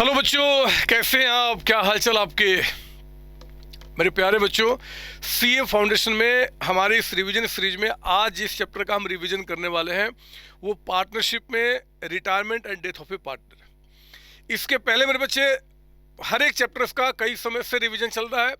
Hello बच्चों, कैसे हैं आप? क्या हालचाल आपके? मेरे प्यारे बच्चों, सीए फाउंडेशन में हमारे इस रिवीजन सीरीज में आज जिस चैप्टर का हम रिवीजन करने वाले हैं वो पार्टनरशिप में retirement and death of a partner. इसके पहले मेरे बच्चे हर एक चैप्टर्स का कई समय से रिवीजन चल रहा है।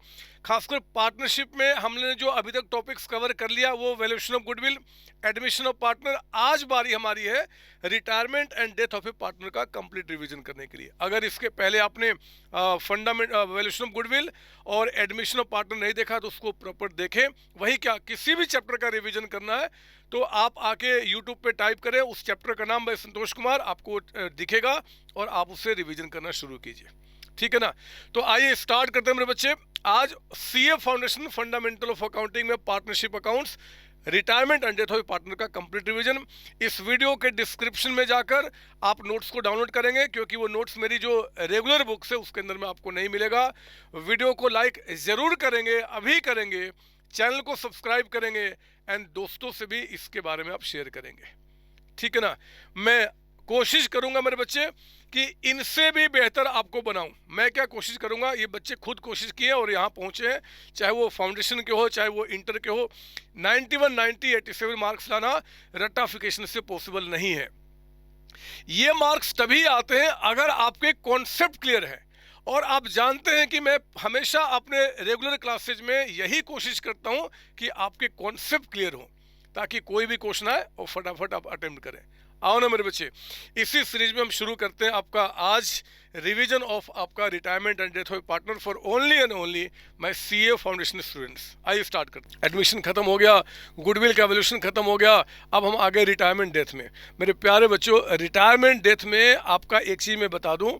खासकर पार्टनरशिप में हमने जो अभी तक टॉपिक्स कवर कर लिया वो valuation of goodwill, admission of partner. आज बारी हमारी है retirement and death of a partner का कंप्लीट रिवीजन करने के लिए। अगर इसके पहले आपने फंडामेंट वैल्यूएशन ऑफ गुडविल और एडमिशन ऑफ पार्टनर नहीं देखा तो उसको प्रॉपर देखें। वही क्या, किसी भी चैप्टर का रिवीजन करना है तो आप आके यूट्यूब पे टाइप करें उस चैप्टर का नाम भाई संतोष कुमार, आपको दिखेगा और आप उससे रिवीजन करना शुरू कीजिए। ठीक है ना? तो आइए स्टार्ट करते हैं मेरे बच्चे। आज CA foundation fundamental of accounting में partnership accounts, retirement and death of partner का कंप्लीट रिवीजन। इस वीडियो के डिस्क्रिप्शन में जाकर आप नोट्स को डाउनलोड करेंगे, क्योंकि वो नोट्स मेरी जो रेगुलर बुक्स है उसके अंदर में आपको नहीं मिलेगा। वीडियो को लाइक जरूर करेंगे, अभी करेंगे, चैनल को सब्सक्राइब करेंगे एंड दोस्तों से भी इसके बारे में आप शेयर करेंगे। ठीक है ना? मैं कोशिश करूंगा मेरे बच्चे कि इनसे भी बेहतर आपको बनाऊं। मैं क्या कोशिश करूंगा, ये बच्चे खुद कोशिश किए और यहाँ पहुंचे हैं, चाहे वो फाउंडेशन के हो चाहे वो इंटर के हो। 91, 90, 87 मार्क्स लाना रट्टाफिकेशन से पॉसिबल नहीं है। ये मार्क्स तभी आते हैं अगर आपके कॉन्सेप्ट क्लियर है। और आप जानते हैं कि मैं हमेशा अपने रेगुलर क्लासेज में यही कोशिश करता हूं कि आपके कॉन्सेप्ट क्लियर हो, ताकि कोई भी क्वेश्चन आए और फटाफट आप अटेम्प्ट करें। आओ ना मेरे बच्चे, इसी सीरीज में हम शुरू करते हैं आपका आज रिवीजन ऑफ आपका retirement and death of partner for only and only my CA foundation students. आइए स्टार्ट करते हैं। एडमिशन खत्म हो गया, गुडविल का एवोल्यूशन खत्म हो गया, अब हम आगे रिटायरमेंट डेथ में। मेरे प्यारे बच्चों, रिटायरमेंट डेथ में आपका एक चीज़ मैं बता दूं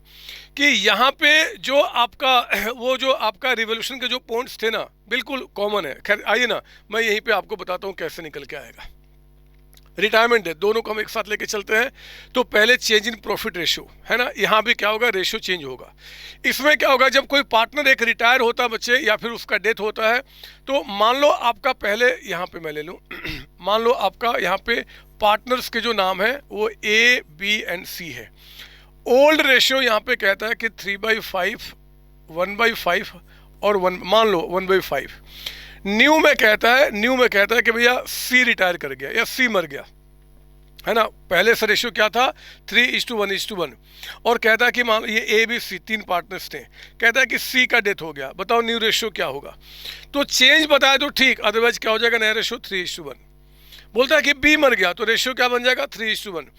कि यहाँ पे जो आपका वो जो आपका रिवोल्यूशन के जो पॉइंट्स थे ना, बिल्कुल कॉमन है। खैर आइए ना, मैं यहीं पे आपको बताता हूँ कैसे निकल के आएगा। रिटायरमेंट डेथ दोनों को हम एक साथ लेके चलते हैं। तो पहले चेंज इन प्रॉफिट रेशियो है ना, यहाँ भी क्या होगा, रेशियो चेंज होगा। इसमें क्या होगा, जब कोई पार्टनर एक रिटायर होता है बच्चे या फिर उसका डेथ होता है, तो मान लो आपका पहले यहाँ पे मैं ले लूँ मान लो आपका यहाँ पे पार्टनर्स के जो नाम है वो ए, बी एंड सी है। ओल्ड रेशियो यहाँ पे कहता है कि 3/5, 1/5 और 1, मान लो 1/5। न्यू में कहता है कि भैया सी रिटायर कर गया या सी मर गया, है ना। पहले से रेशियो क्या था, 3:1:1। और कहता है कि मान ये ए, बी, सी तीन पार्टनर्स थे, कहता है कि सी का डेथ हो गया, बताओ न्यू रेशियो क्या होगा। तो चेंज बताया तो ठीक, अदरवाइज क्या हो जाएगा नया रेशियो 3:1। बोलता है कि बी मर गया तो रेशियो क्या बन जाएगा 3:1।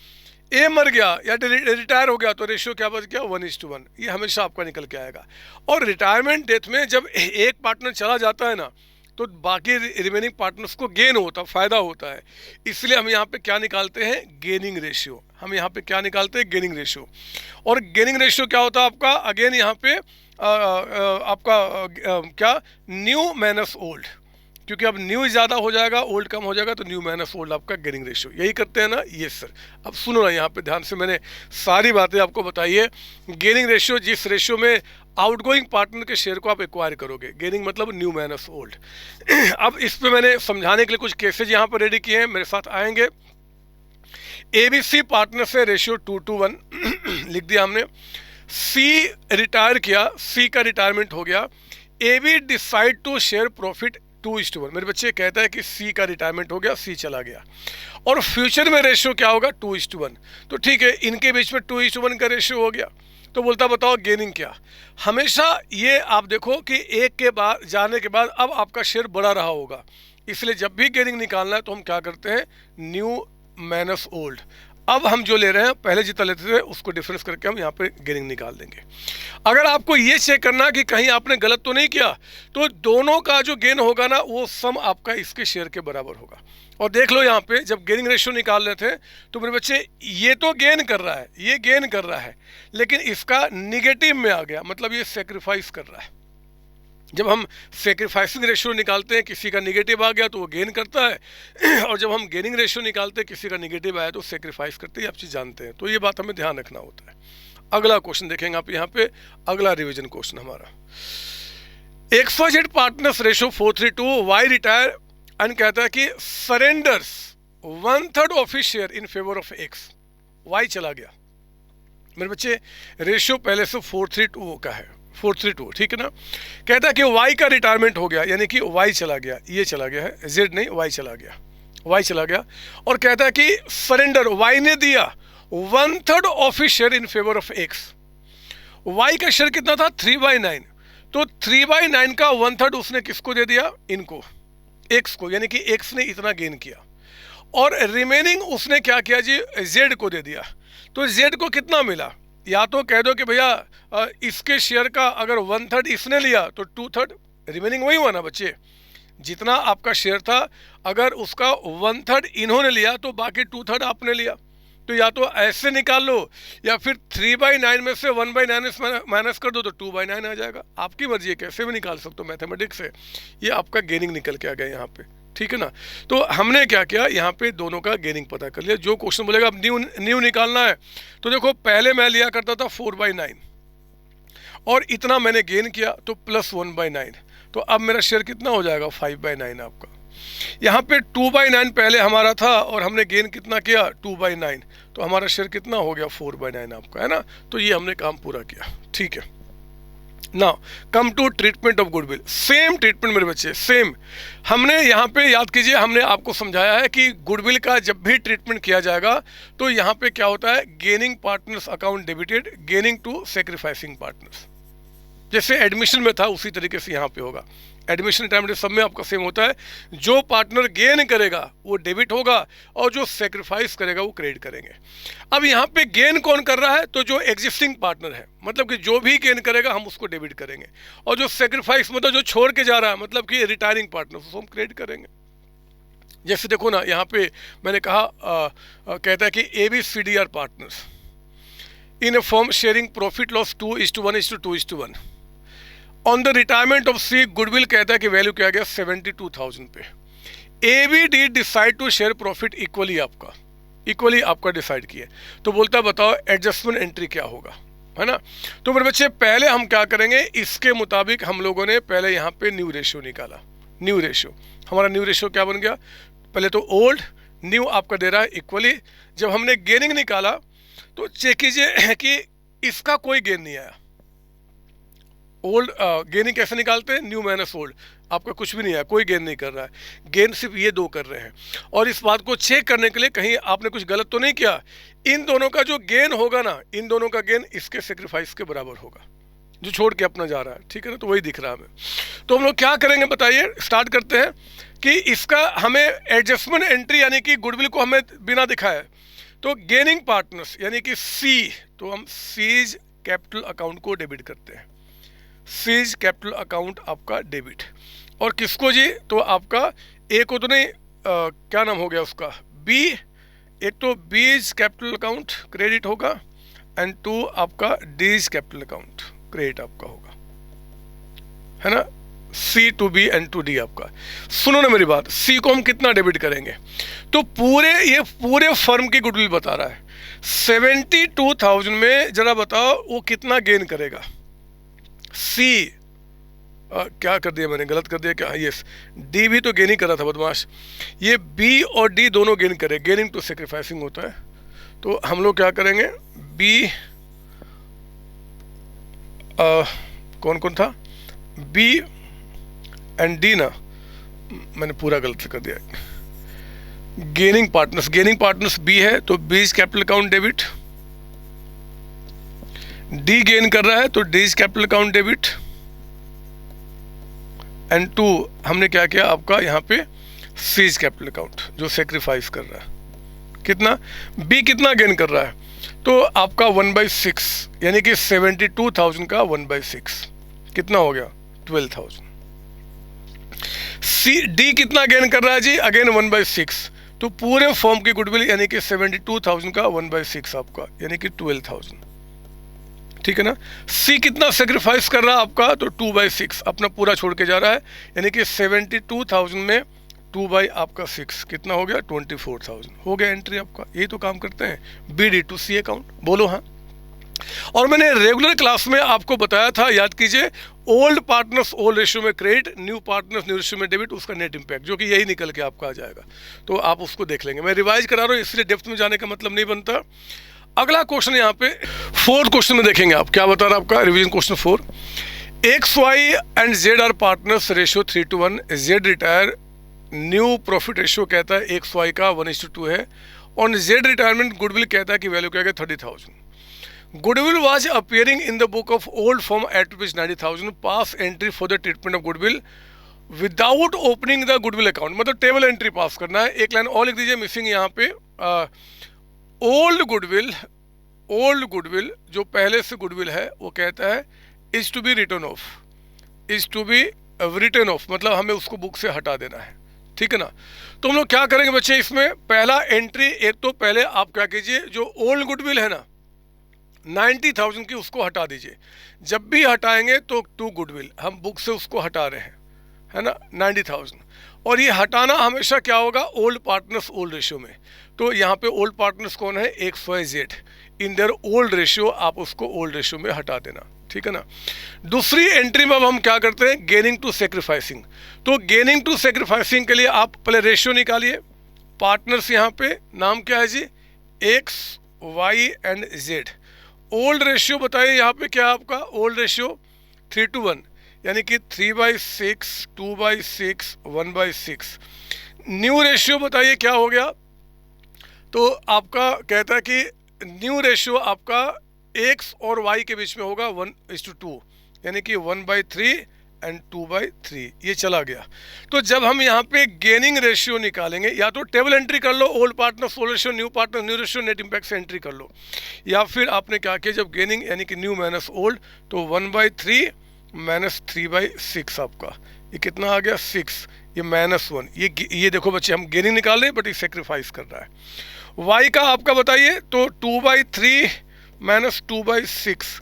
ए मर गया या रिटायर हो गया तो रेशियो क्या बच गया 1:1। ये हमेशा आपका निकल के आएगा। और रिटायरमेंट डेथ में जब एक पार्टनर चला जाता है ना, तो बाकी रिमेनिंग पार्टनर्स को गेन होता, फायदा होता है। इसलिए हम यहाँ पे क्या निकालते हैं, गेनिंग रेशियो। हम यहाँ पे क्या निकालते हैं, गेनिंग रेशियो। और गेनिंग रेशियो क्या होता है आपका, अगेन यहाँ पे क्या, न्यू माइनस ओल्ड, क्योंकि अब न्यू ज़्यादा हो जाएगा, ओल्ड कम हो जाएगा, तो न्यू माइनस ओल्ड आपका गेनिंग रेशियो। यही करते हैं ना, ये सर। अब सुनो ना, यहाँ पे ध्यान से मैंने सारी बातें आपको बताई है। गेनिंग रेशियो, जिस रेशियो में आउटगोइंग पार्टनर के शेयर को आप एक्वायर करोगे, गेनिंग मतलब न्यू माइनस ओल्ड। अब इस पे मैंने समझाने के लिए कुछ केसेज यहाँ पर रेडी किए हैं, मेरे साथ आएंगे। एबीसी पार्टनर से रेशियो 2:1 लिख दिया हमने। सी रिटायर किया, सी का रिटायरमेंट हो गया। A B decide to share profit 2:1। मेरे बच्चे कहता है कि सी का रिटायरमेंट हो गया, सी चला गया। और फ्यूचर में रेशियो क्या होगा 2:1। तो ठीक है, इनके बीच में 2:1 का रेशियो हो गया। तो बोलता बताओ गेनिंग क्या। हमेशा ये आप देखो कि एक के बाद जाने के बाद अब आपका शेयर बढ़ा रहा होगा, इसलिए जब भी गेनिंग निकालना है तो हम क्या करते हैं, न्यू माइनस ओल्ड। अब हम जो ले रहे हैं पहले जितना लेते थे उसको डिफरेंस करके हम यहाँ पे गेनिंग निकाल देंगे। अगर आपको ये चेक करना कि कहीं आपने गलत तो नहीं किया, तो दोनों का जो गेन होगा ना वो सम आपका इसके शेयर के बराबर होगा। और देख लो यहाँ पे जब गेनिंग रेशियो निकाल रहे थे तो मेरे बच्चे ये तो गेन कर रहा है, ये गेन कर रहा है, लेकिन इसका निगेटिव में आ गया, मतलब ये सेक्रीफाइस कर रहा है। जब हम सेक्रीफाइसिंग रेशियो निकालते हैं, किसी का निगेटिव आ गया तो वो गेन करता है, और जब हम गेनिंग रेशियो निकालते हैं किसी का निगेटिव आया तो सेक्रीफाइस करते हैं, आप चीज़ जानते हैं। तो ये बात हमें ध्यान रखना होता है। अगला क्वेश्चन देखेंगे आप यहाँ पे, अगला रिवीजन क्वेश्चन हमारा, XYZ partners ratio 4:3, Y retire and कहता है कि surrenders 1/3 of his share in favour of X. Y चला गया, मेरे बच्चे रेशियो पहले से 4:3 का है, 4:3, ठीक है ना। कहता है कि वाई का रिटायरमेंट हो गया, यानी कि वाई चला गया, ये चला गया है, जेड नहीं, वाई चला गया, वाई चला गया। और कहता है कि सरेंडर, वाई ने दिया 1/3 of his share in favour of X. Y का शेयर कितना था, 3/9, तो 3/9 का 1/3 उसने किसको दे दिया, इनको, एक्स को, यानी कि एक्स ने इतना गेन किया। और रिमेनिंग उसने क्या किया जी, जेड को दे दिया। तो जेड को कितना मिला, या तो कह दो कि भैया इसके शेयर का अगर 1/3 इसने लिया तो 2/3, रिमेनिंग वही हुआ ना बच्चे, जितना आपका शेयर था अगर उसका 1/3 इन्होंने लिया तो बाकी 2/3 आपने लिया। तो या तो ऐसे निकाल लो, या फिर 3/9 में से 1/9 माइनस कर दो तो 2/9 आ जाएगा। आपकी मर्जी है, कैसे भी निकाल सकते हो मैथमेटिक्स से। ये आपका गेनिंग निकल के आ गया यहाँ पे, ठीक है ना। तो हमने क्या किया, यहाँ पे दोनों का गेनिंग पता कर लिया। जो क्वेश्चन बोलेगा अब न्यू निकालना है, तो देखो पहले मैं लिया करता था 4/9 और इतना मैंने गेन किया तो प्लस 1/9, तो अब मेरा शेयर कितना हो जाएगा, 5/9 आपका। यहाँ पे 2/9 पहले हमारा था और हमने गेन कितना किया, 2/9, तो हमारा शेयर कितना हो गया, 4/9 आपका, है ना। तो ये हमने काम पूरा किया, ठीक है। Now come to treatment of goodwill. Same treatment मेरे बच्चे, सेम। हमने यहाँ पे याद कीजिए, हमने आपको समझाया है कि गुडविल का जब भी ट्रीटमेंट किया जाएगा तो यहाँ पे क्या होता है, gaining partners account debited, gaining to sacrificing partners. जैसे एडमिशन में था उसी तरीके से यहाँ पे होगा। एडमिशन टाइम सब में आपका सेम होता है, जो पार्टनर गेन करेगा वो डेबिट होगा और जो सेक्रीफाइस करेगा वो क्रेडिट करेंगे। अब यहाँ पे गेन कौन कर रहा है, तो जो एग्जिस्टिंग पार्टनर है, मतलब कि जो भी गेन करेगा हम उसको डेबिट करेंगे, और जो सेक्रीफाइस मतलब जो छोड़ के जा रहा है, मतलब कि रिटायरिंग पार्टनर, उसको हम क्रेडिट करेंगे। जैसे देखो ना, यहाँ पे मैंने कहा कहता है कि ABCD are partners in a firm sharing profit loss 2:1:2:1। On the retirement of C, goodwill कहता है कि वैल्यू क्या गया 72,000 पे। ABD decide to share profit equally आपका डिसाइड किया, तो बोलता है बताओ एडजस्टमेंट एंट्री क्या होगा, है ना। तो मेरे बच्चे पहले हम क्या करेंगे, इसके मुताबिक हम लोगों ने पहले यहाँ पे न्यू रेशियो निकाला। न्यू रेशियो, हमारा न्यू रेशियो क्या बन गया, पहले तो ओल्ड, न्यू आपका दे रहा है इक्वली। जब हमने गेनिंग निकाला तो चेक कीजिए कि इसका कोई गेन नहीं आया। ओल्ड गेनिंग कैसे निकालते हैं, न्यू माइनस ओल्ड, आपका कुछ भी नहीं है, कोई गेन नहीं कर रहा है, गेन सिर्फ ये दो कर रहे हैं। और इस बात को चेक करने के लिए कहीं आपने कुछ गलत तो नहीं किया, इन दोनों का जो गेन होगा ना, इन दोनों का गेन इसके सेक्रीफाइस के बराबर होगा जो छोड़ के अपना जा रहा है, ठीक है ना। तो वही दिख रहा है हमें। तो हम लोग क्या करेंगे बताइए, स्टार्ट करते हैं कि इसका हमें एडजस्टमेंट एंट्री यानी कि गुडविल को हमें बिना दिखाए, तो गेनिंग पार्टनर्स यानी कि सी, तो हम सीज कैपिटल अकाउंट को डेबिट करते हैं। सीज कैपिटल अकाउंट आपका डेबिट, और किसको जी, तो आपका ए को तो नहीं क्या नाम हो गया उसका, बी, एक तो बीज कैपिटल अकाउंट क्रेडिट होगा एंड टू आपका डीज कैपिटल अकाउंट क्रेडिट आपका होगा, है ना। C to B and to D आपका। सुनो ना मेरी बात, सी को हम कितना डेबिट करेंगे, तो ये पूरे फर्म की गुडविल बता रहा है। 72,000 में जरा बताओ वो कितना गेन करेगा। सी क्या कर दिया मैंने, गलत कर दिया क्या, यस, डी भी तो गेन ही कर रहा था बदमाश। ये बी और डी दोनों गेन करे, गेनिंग टू सेक्रीफाइसिंग होता है। तो हम लोग क्या करेंगे, बी कौन कौन था, बी एंड डी ना, मैंने पूरा गलत कर दिया। गेनिंग पार्टनर्स बी है तो B's capital account debit, D gain कर रहा है तो D's capital account debit, and to हमने क्या किया आपका यहाँ पे सीज कैपिटल अकाउंट जो सेक्रीफाइस कर रहा है। कितना, बी कितना गेन कर रहा है, तो आपका 1/6 यानी कि 72,000 का 1/6 कितना हो गया, 12,000। सी डी कितना गेन कर रहा है जी, अगेन 1/6, तो पूरे फॉर्म की गुडविल यानी कि 72,000 का 1/6 आपका यानी कि 12,000, ठीक है ना। सी कितना सेक्रीफाइस कर रहा है आपका, तो 2/6 अपना पूरा छोड़ के जा रहा है, यानी कि 72,000 में 2/6 कितना हो गया, 24,000 हो गया एंट्री आपका। यही तो काम करते हैं BD टू सी अकाउंट, बोलो हाँ। और मैंने रेगुलर क्लास में आपको बताया था, याद कीजिए, ओल्ड पार्टनर्स ओल्ड रेशियो में credit, new partners new ratio में डेबिट, उसका नेट इंपैक्ट जो कि यही निकल के आपका आ जाएगा। तो आप उसको देख लेंगे, मैं रिवाइज करा रहा हूँ इसलिए डेप्थ में जाने का मतलब नहीं बनता। अगला क्वेश्चन यहाँ पे 4th क्वेश्चन में देखेंगे आप क्या बता रहा है आपका revision question 4। X Y and Z are partners, ratio 3:1, Z retire, new profit ratio कहता है एक्स वाई का 1:2 है, और जेड रिटायरमेंट गुडविल कहता है कि वैल्यू क्या है 30,000। Goodwill was appearing in the book of old firm at ₹90,000, pass entry for the treatment of goodwill without opening the goodwill account, मतलब टेबल एंट्री पास करना है। एक लाइन और लिख दीजिए मिसिंग यहाँ पे, ओल्ड गुडविल जो पहले से गुडविल है वो कहता है is to be written off, is to be written off, मतलब हमें उसको बुक से हटा देना है, ठीक है ना। तो हम लोग क्या करेंगे बच्चे, इसमें पहला एंट्री, एक तो पहले आप क्या कीजिए, जो ओल्ड गुडविल है ना 90,000 की, उसको हटा दीजिए। जब भी हटाएंगे तो टू गुडविल, हम बुक से उसको हटा रहे हैं, है ना, 90,000। और ये हटाना हमेशा क्या होगा, ओल्ड पार्टनर्स ओल्ड रेशियो में। तो यहाँ पे ओल्ड पार्टनर्स कौन है, X Y Z, in their old ratio, आप उसको ओल्ड रेशियो में हटा देना, ठीक है ना। दूसरी एंट्री में अब हम क्या करते हैं, गेनिंग टू सेक्रीफाइसिंग। तो गेनिंग टू सेक्रीफाइसिंग के लिए आप पहले रेशियो निकालिए। पार्टनर्स यहाँ पे नाम क्या है जी, X Y and Z. Old ratio बताइए यहाँ पे क्या है आपका, ओल्ड रेशियो 3:1, यानी कि 3/6, 2/6, 1/6। न्यू रेशियो बताइए क्या हो गया, तो आपका कहता है कि न्यू रेशियो आपका एक्स और वाई के बीच में होगा 1:2, यानी कि 1/3 एंड 2/3, ये चला गया। तो जब हम यहाँ पे गेनिंग रेशियो निकालेंगे, या तो टेबल एंट्री कर लो, old partner old ratio, new partner new ratio, net impact से एंट्री कर लो, या फिर आपने क्या किया, जब गेनिंग यानी कि न्यू माइनस ओल्ड, तो 1/3 माइनस 3/6 आपका, ये कितना आ गया 6, ये -1। ये देखो बच्चे, हम गेनिंग निकाल रहे हैं बट ये सेक्रीफाइस कर रहा है। वाई का आपका बताइए, तो 2/3 माइनस 2/6,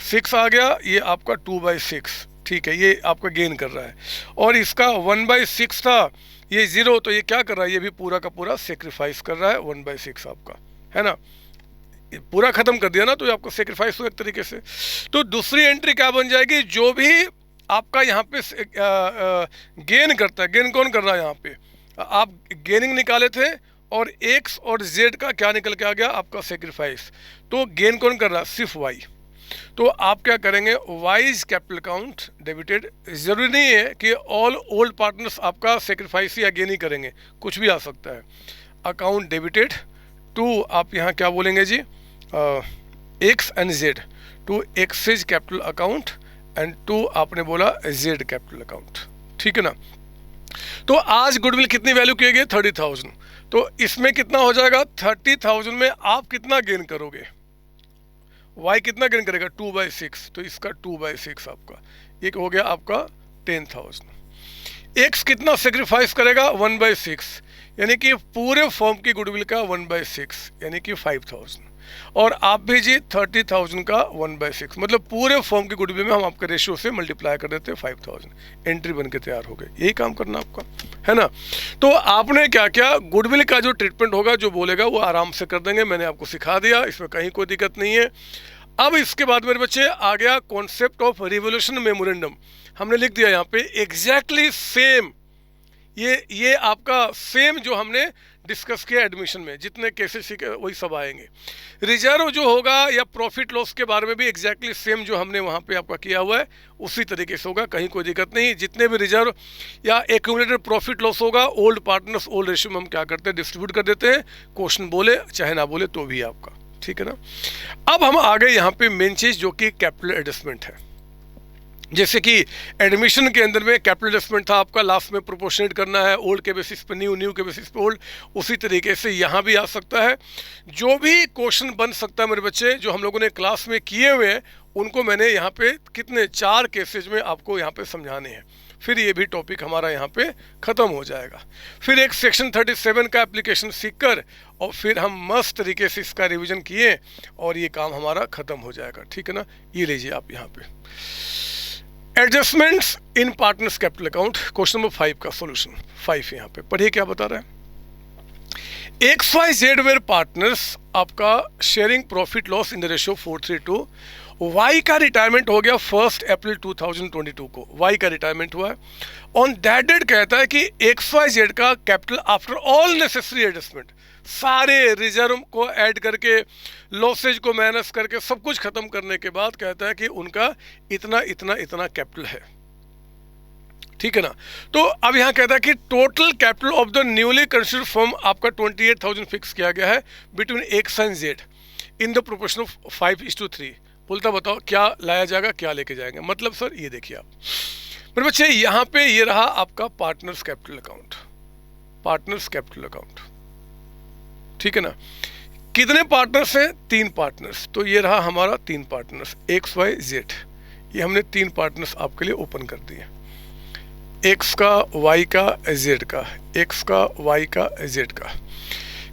6 आ गया, ये आपका 2/6, ठीक है, ये आपका गेन कर रहा है। और इसका 1/6 था, ये 0, तो ये क्या कर रहा है, ये भी पूरा का पूरा सेक्रीफाइस कर रहा है 1/6 आपका, है ना, ये पूरा खत्म कर दिया ना, तो ये आपको सेक्रीफाइस हुआ एक तरीके से। तो दूसरी एंट्री क्या बन जाएगी, जो भी आपका यहाँ पे गेन करता है, गेन कौन कर रहा है यहाँ पे, आप गेनिंग निकाले थे और एक्स और जेड का क्या निकल के आ गया आपका सेक्रीफाइस, तो गेन कौन कर रहा है, सिर्फ वाई। तो आप क्या करेंगे, वाइज कैपिटल अकाउंट डेबिटेड। जरूरी नहीं है कि ऑल ओल्ड पार्टनर्स आपका सेक्रीफाइस या गेन ही करेंगे, कुछ भी आ सकता है। अकाउंट डेबिटेड टू, आप यहाँ क्या बोलेंगे जी, X and Z, to X's capital account and to आपने बोला जेड कैपिटल अकाउंट, ठीक है ना। तो आज गुडविल कितनी वैल्यू किए गए, 30,000। तो इसमें कितना हो जाएगा, 30,000 में आप कितना गेन करोगे, y कितना गेन करेगा, 2/6, तो इसका 2/6 आपका, ये हो गया आपका 10,000। x कितना सेक्रीफाइस करेगा, 1/6, यानी कि पूरे फॉर्म की गुडविल का 1/6, यानी कि 5,000। और आप भी जी 30,000 का 1/6, मतलब पूरे फॉर्म की गुडविल में हम आपके रेशियो से मल्टीप्लाई कर देते हैं 5,000, एंट्री बन के तैयार हो गए। यही काम करना आपका, है ना। तो आपने क्या क्या, गुडविल का जो ट्रीटमेंट होगा, जो बोलेगा वो आराम से कर देंगे, मैंने आपको सिखा दिया, इसमें कहीं कोई दिक्कत नहीं है। अब इसके बाद मेरे बच्चे आ गया कॉन्सेप्ट ऑफ रिवोल्यूशन मेमोरेंडम, हमने लिख दिया यहाँ पे एग्जैक्टली सेम, ये आपका सेम जो हमने डिस्कस किया एडमिशन में, जितने केसेस सीखे वही सब आएंगे। रिजर्व जो होगा या प्रॉफिट लॉस के बारे में भी एग्जैक्टली सेम जो हमने वहाँ पे आपका किया हुआ है उसी तरीके से होगा, कहीं कोई दिक्कत नहीं। जितने भी रिजर्व या एक्यूमुलेटेड प्रॉफिट लॉस होगा, ओल्ड पार्टनर्स ओल्ड रेशियो में हम क्या करते हैं, डिस्ट्रीब्यूट कर देते हैं, क्वेश्चन बोले चाहे ना बोले तो भी आपका, ठीक है ना। अब हम आ गए यहाँ पे मेन चीज़ जो कि कैपिटल एडजस्टमेंट है। जैसे कि एडमिशन के अंदर में कैपिटल एडजस्टमेंट था आपका, लास्ट में प्रोपोर्शनेट करना है, ओल्ड के बेसिस पे न्यू, न्यू के बेसिस पे ओल्ड, उसी तरीके से यहाँ भी आ सकता है। जो भी क्वेश्चन बन सकता है मेरे बच्चे, जो हम लोगों ने क्लास में किए हुए हैं, उनको मैंने यहाँ पे कितने 4 केसेज में आपको यहाँ पे समझाने हैं, फिर ये भी टॉपिक हमारा यहाँ पे ख़त्म हो जाएगा। फिर एक सेक्शन 37 का एप्लीकेशन सीखकर और फिर हम मस्त तरीके से इसका रिवीजन किए और ये काम हमारा ख़त्म हो जाएगा, ठीक है ना। ये लीजिए आप यहाँ पे एडजस्टमेंट्स इन partners capital account, question number 5 का सॉल्यूशन 5 यहाँ पे पढ़िए क्या बता रहा है। X Y Z were partners, आपका sharing profit loss in the ratio 4:3. Y का रिटायरमेंट हो गया 1 अप्रैल 2022 को, वाई का रिटायरमेंट हुआ है. ऑन दैट डेट कहता है कि एक्स वाई जेड का capital after all necessary adjustment, सारे रिजर्व को ऐड करके, लॉसेज को माइनस करके, सब कुछ खत्म करने के बाद कहता है कि उनका इतना इतना इतना कैपिटल है. ठीक है ना. तो अब यहाँ कहता है कि total capital of the newly constituted firm आपका 28,000 फिक्स किया गया है between x and Z in the proportion of 5:3. बोलता बताओ क्या लाया जाएगा, क्या लेके जाएंगे. मतलब सर ये देखिए आप मेरे बच्चे, यहाँ पे ये रहा आपका partners capital account, partners capital account. ठीक है ना. कितने पार्टनर्स हैं? 3 पार्टनर्स. तो ये रहा हमारा 3 पार्टनर्स, एक्स वाई जेड. ये हमने 3 पार्टनर्स आपके लिए ओपन कर दिए, एक्स का, वाई का, जेड का, एक्स का, वाई का, जेड का.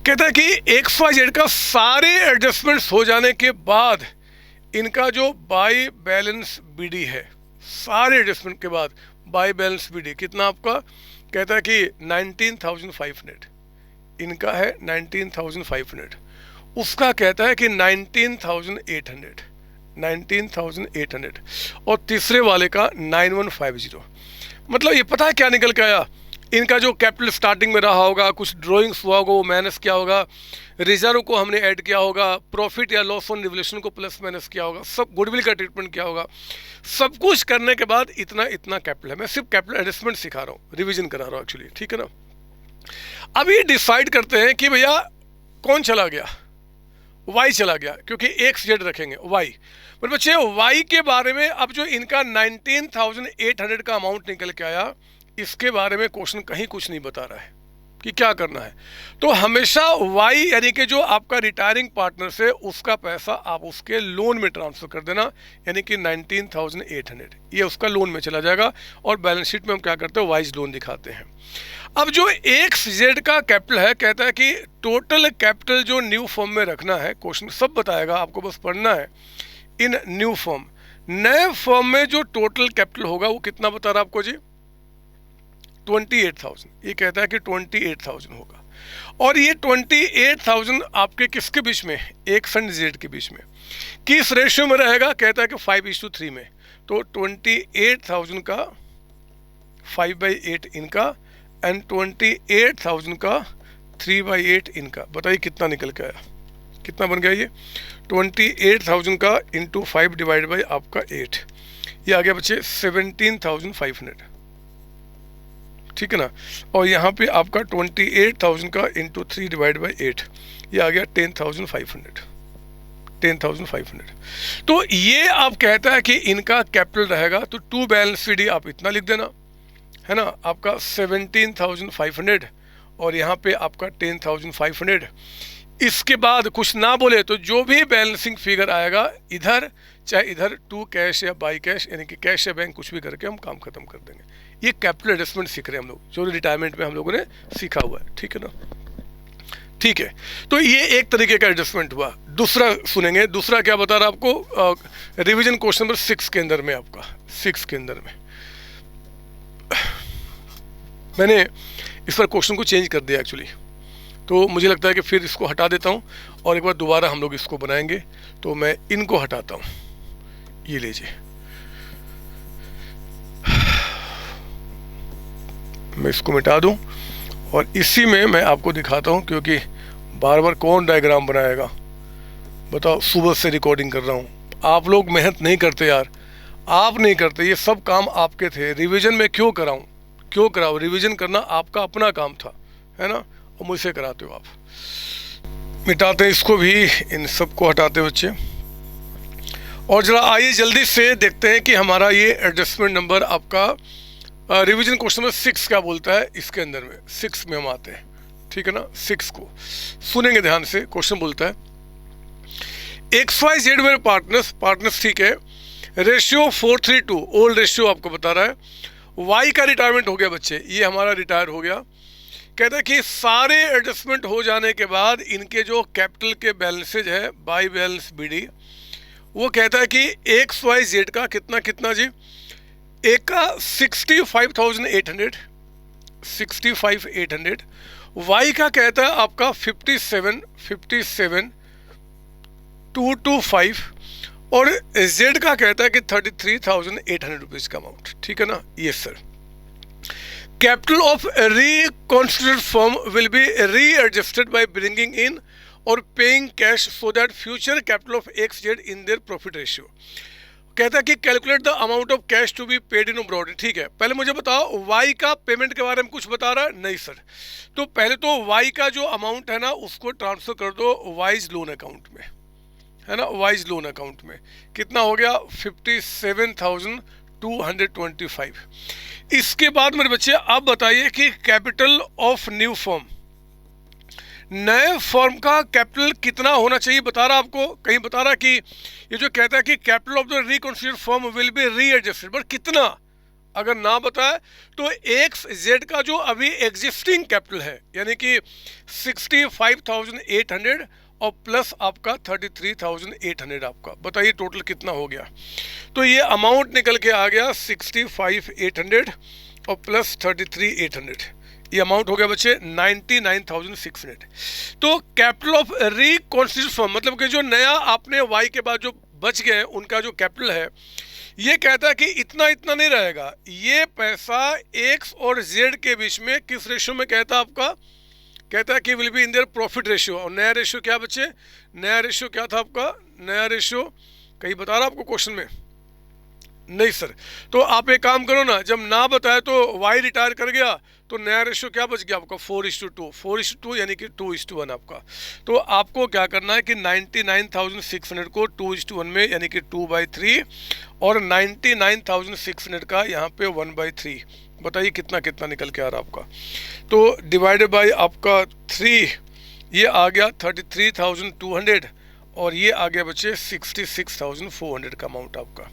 कहता है कि एक्स वाई जेड का सारे एडजस्टमेंट्स हो जाने के बाद इनका जो बाई बैलेंस बीडी है, सारे एडजस्टमेंट के बाद बाई बैलेंस बीडी कितना आपका, कहता है कि 19,500 इनका है, 19,500. उसका कहता है कि 19,800, 19,800. और तीसरे वाले का 9150. मतलब ये पता है क्या निकल के आया, इनका जो कैपिटल स्टार्टिंग में रहा होगा, कुछ ड्राइंग्स हुआ होगा, वो माइनस किया होगा, रिजर्व को हमने ऐड किया होगा, प्रॉफिट या लॉस ऑन रिवोल्यूशन को प्लस माइनस किया होगा, सब गुडविल का ट्रीटमेंट किया होगा. सब कुछ करने के बाद इतना इतना कैपिटल है. मैं सिर्फ कैपिटल एडजस्टमेंट सिखा रहा हूँ, रिविजन करा रहा हूँ एक्चुअली. ठीक है ना. अब ये डिसाइड करते हैं कि भैया कौन चला गया, वाई चला गया, क्योंकि एक्स जेड रखेंगे वाई. पर बच्चे वाई के बारे में अब जो इनका 19,800 का अमाउंट निकल के आया, इसके बारे में क्वेश्चन कहीं कुछ नहीं बता रहा है कि क्या करना है. तो हमेशा वाई यानी कि जो आपका रिटायरिंग पार्टनर से उसका पैसा आप उसके लोन में ट्रांसफर कर देना, यानी कि 19,800 ये उसका लोन में चला जाएगा. और बैलेंस शीट में हम क्या करते हैं, वाइज लोन दिखाते हैं. अब जो एक्स जेड का कैपिटल है, कहता है कि टोटल कैपिटल जो न्यू फॉर्म में रखना है, क्वेश्चन सब बताएगा, आपको बस पढ़ना है. इन न्यू फॉर्म, नए फॉर्म में जो टोटल कैपिटल होगा वो कितना बता रहा आपको जी, 28,000. ये कहता है कि 28,000 होगा. और ये 28,000 आपके किसके बीच में, एक्स एंड जेड के बीच में, किस रेशियो में रहेगा, कहता है कि 5:3 में. तो 28,000 का 5/8 इनका एंड 28,000 का 3/8 इनका. बताइए कितना निकल के आया, कितना बन गया ये, 28,000 का इंटू 5 डिवाइड बाई आपका 8, ये आ गया बच्चे 17,500. ठीक है ना. और यहाँ पे आपका 28,000 का इंटू 3 डिवाइड बाई 8, ये आ गया 10,500, 10,500. तो ये आप कहता है कि इनका कैपिटल रहेगा. तो टू बैलेंस शीट आप इतना लिख देना है ना, आपका 17,500 और यहाँ पे आपका 10,500. इसके बाद कुछ ना बोले तो जो भी बैलेंसिंग फिगर आएगा इधर, चाहे इधर टू कैश या बाई कैश, यानी कि कैश या बैंक, कुछ भी करके हम काम खत्म कर देंगे. ये कैपिटल एडजस्टमेंट सीख रहे हैं हम लोग, जो रिटायरमेंट में हम लोगों ने सीखा हुआ है. ठीक है ना. ठीक है. तो ये एक तरीके का एडजस्टमेंट हुआ. दूसरा सुनेंगे, दूसरा क्या बता रहा आपको, रिवीजन क्वेश्चन नंबर 6 के अंदर में, आपका 6 के अंदर में मैंने इस पर क्वेश्चन को चेंज कर दिया एक्चुअली. तो मुझे लगता है कि फिर इसको हटा देता हूँ और एक बार दोबारा हम लोग इसको बनाएंगे. तो मैं इनको हटाता हूँ, ये लीजिए, मैं इसको मिटा दूँ और इसी में मैं आपको दिखाता हूँ, क्योंकि बार बार कौन डायग्राम बनाएगा बताओ. सुबह से रिकॉर्डिंग कर रहा हूँ, आप लोग मेहनत नहीं करते यार, आप नहीं करते. ये सब काम आपके थे. रिवीजन में क्यों कराऊँ, क्यों कराओ, रिवीजन करना आपका अपना काम था, है ना, और मुझसे कराते हो आप. मिटाते हैं इसको भी, इन सबको हटाते बच्चे. और जरा आइए जल्दी से देखते हैं कि हमारा ये एडजस्टमेंट नंबर आपका रिवीजन क्वेश्चन नंबर 6 क्या बोलता है. इसके अंदर में 6 में हम आते हैं. ठीक है ना. 6 को सुनेंगे ध्यान से. क्वेश्चन बोलता है एक्स वाई जेड मेरे पार्टनर्स ठीक है, रेशियो 4:3 ओल्ड रेशियो आपको बता रहा है. वाई का रिटायरमेंट हो गया बच्चे, ये हमारा रिटायर हो गया. कहता है कि सारे एडजस्टमेंट हो जाने के बाद इनके जो कैपिटल के बैलेंसेज है, बाई बैलेंस बीडी, वो कहता है कि एक्स वाई जेड का कितना कितना जी, एक का 65,800, वाई का कहता है आपका 57,225 और जेड का कहता है कि 33,800 रुपीज़ का अमाउंट, ठीक है ना। Yes sir. Capital of reconstituted firm will be readjusted by bringing in or paying cash so that future capital of X Z in their profit ratio. कहता है कि calculate the amount of cash to be paid in abroad. ठीक है, पहले मुझे बताओ Y का payment के बारे में कुछ बता रहा है? नहीं सर। तो पहले तो वाई का जो अमाउंट है ना उसको ट्रांसफर कर दो वाइज लोन अकाउंट में, है ना। वाइज लोन अकाउंट में कितना हो गया? 57,225। इसके बाद मेरे बच्चे आप बताइए कि कैपिटल ऑफ न्यू फर्म, नए फर्म का कैपिटल कितना होना चाहिए? बता रहा आपको, कहीं बता रहा कि ये जो कहता है कि capital of the reconstituted firm will be readjusted, but कितना? अगर ना बताए तो एक्स जेड का जो अभी एग्जिस्टिंग कैपिटल है यानी कि 65,800 और प्लस आपका 33,800 आपका, बताइए टोटल कितना हो गया? तो ये अमाउंट निकल के आ गया 65,800 और प्लस 33,800, ये अमाउंट हो गया बच्चे 99,600। तो कैपिटल ऑफ रिकॉन्स्टिट्यूटेड फर्म मतलब कि जो नया आपने वाई के बाद जो बच गए उनका जो कैपिटल है, ये कहता है कि इतना इतना नहीं रहेगा, ये पैसा एक्स और जेड के बीच में किस रेशियो में कहता है आपका? कहता है कि will be in their profit ratio. और नया रेशियो क्या बच्चे? नया रेशियो क्या था आपका? नया रेशियो कहीं बता रहा आपको क्वेश्चन में? नहीं सर। तो आप एक काम करो ना, जब ना बताए तो वाई रिटायर कर गया तो नया रेशियो क्या बच गया आपका? 4:2, 4:2 यानी कि 2:1 आपका। तो आपको क्या करना है कि 99,600 को 2:1 में यानी कि 2/3 और 99,600 का यहाँ पे 1/3, बताइए कितना कितना निकल के आ रहा आपका? तो डिवाइडेड बाय आपका 3, ये आ गया 33,200 और ये आ गया बच्चे 66,400 का अमाउंट आपका।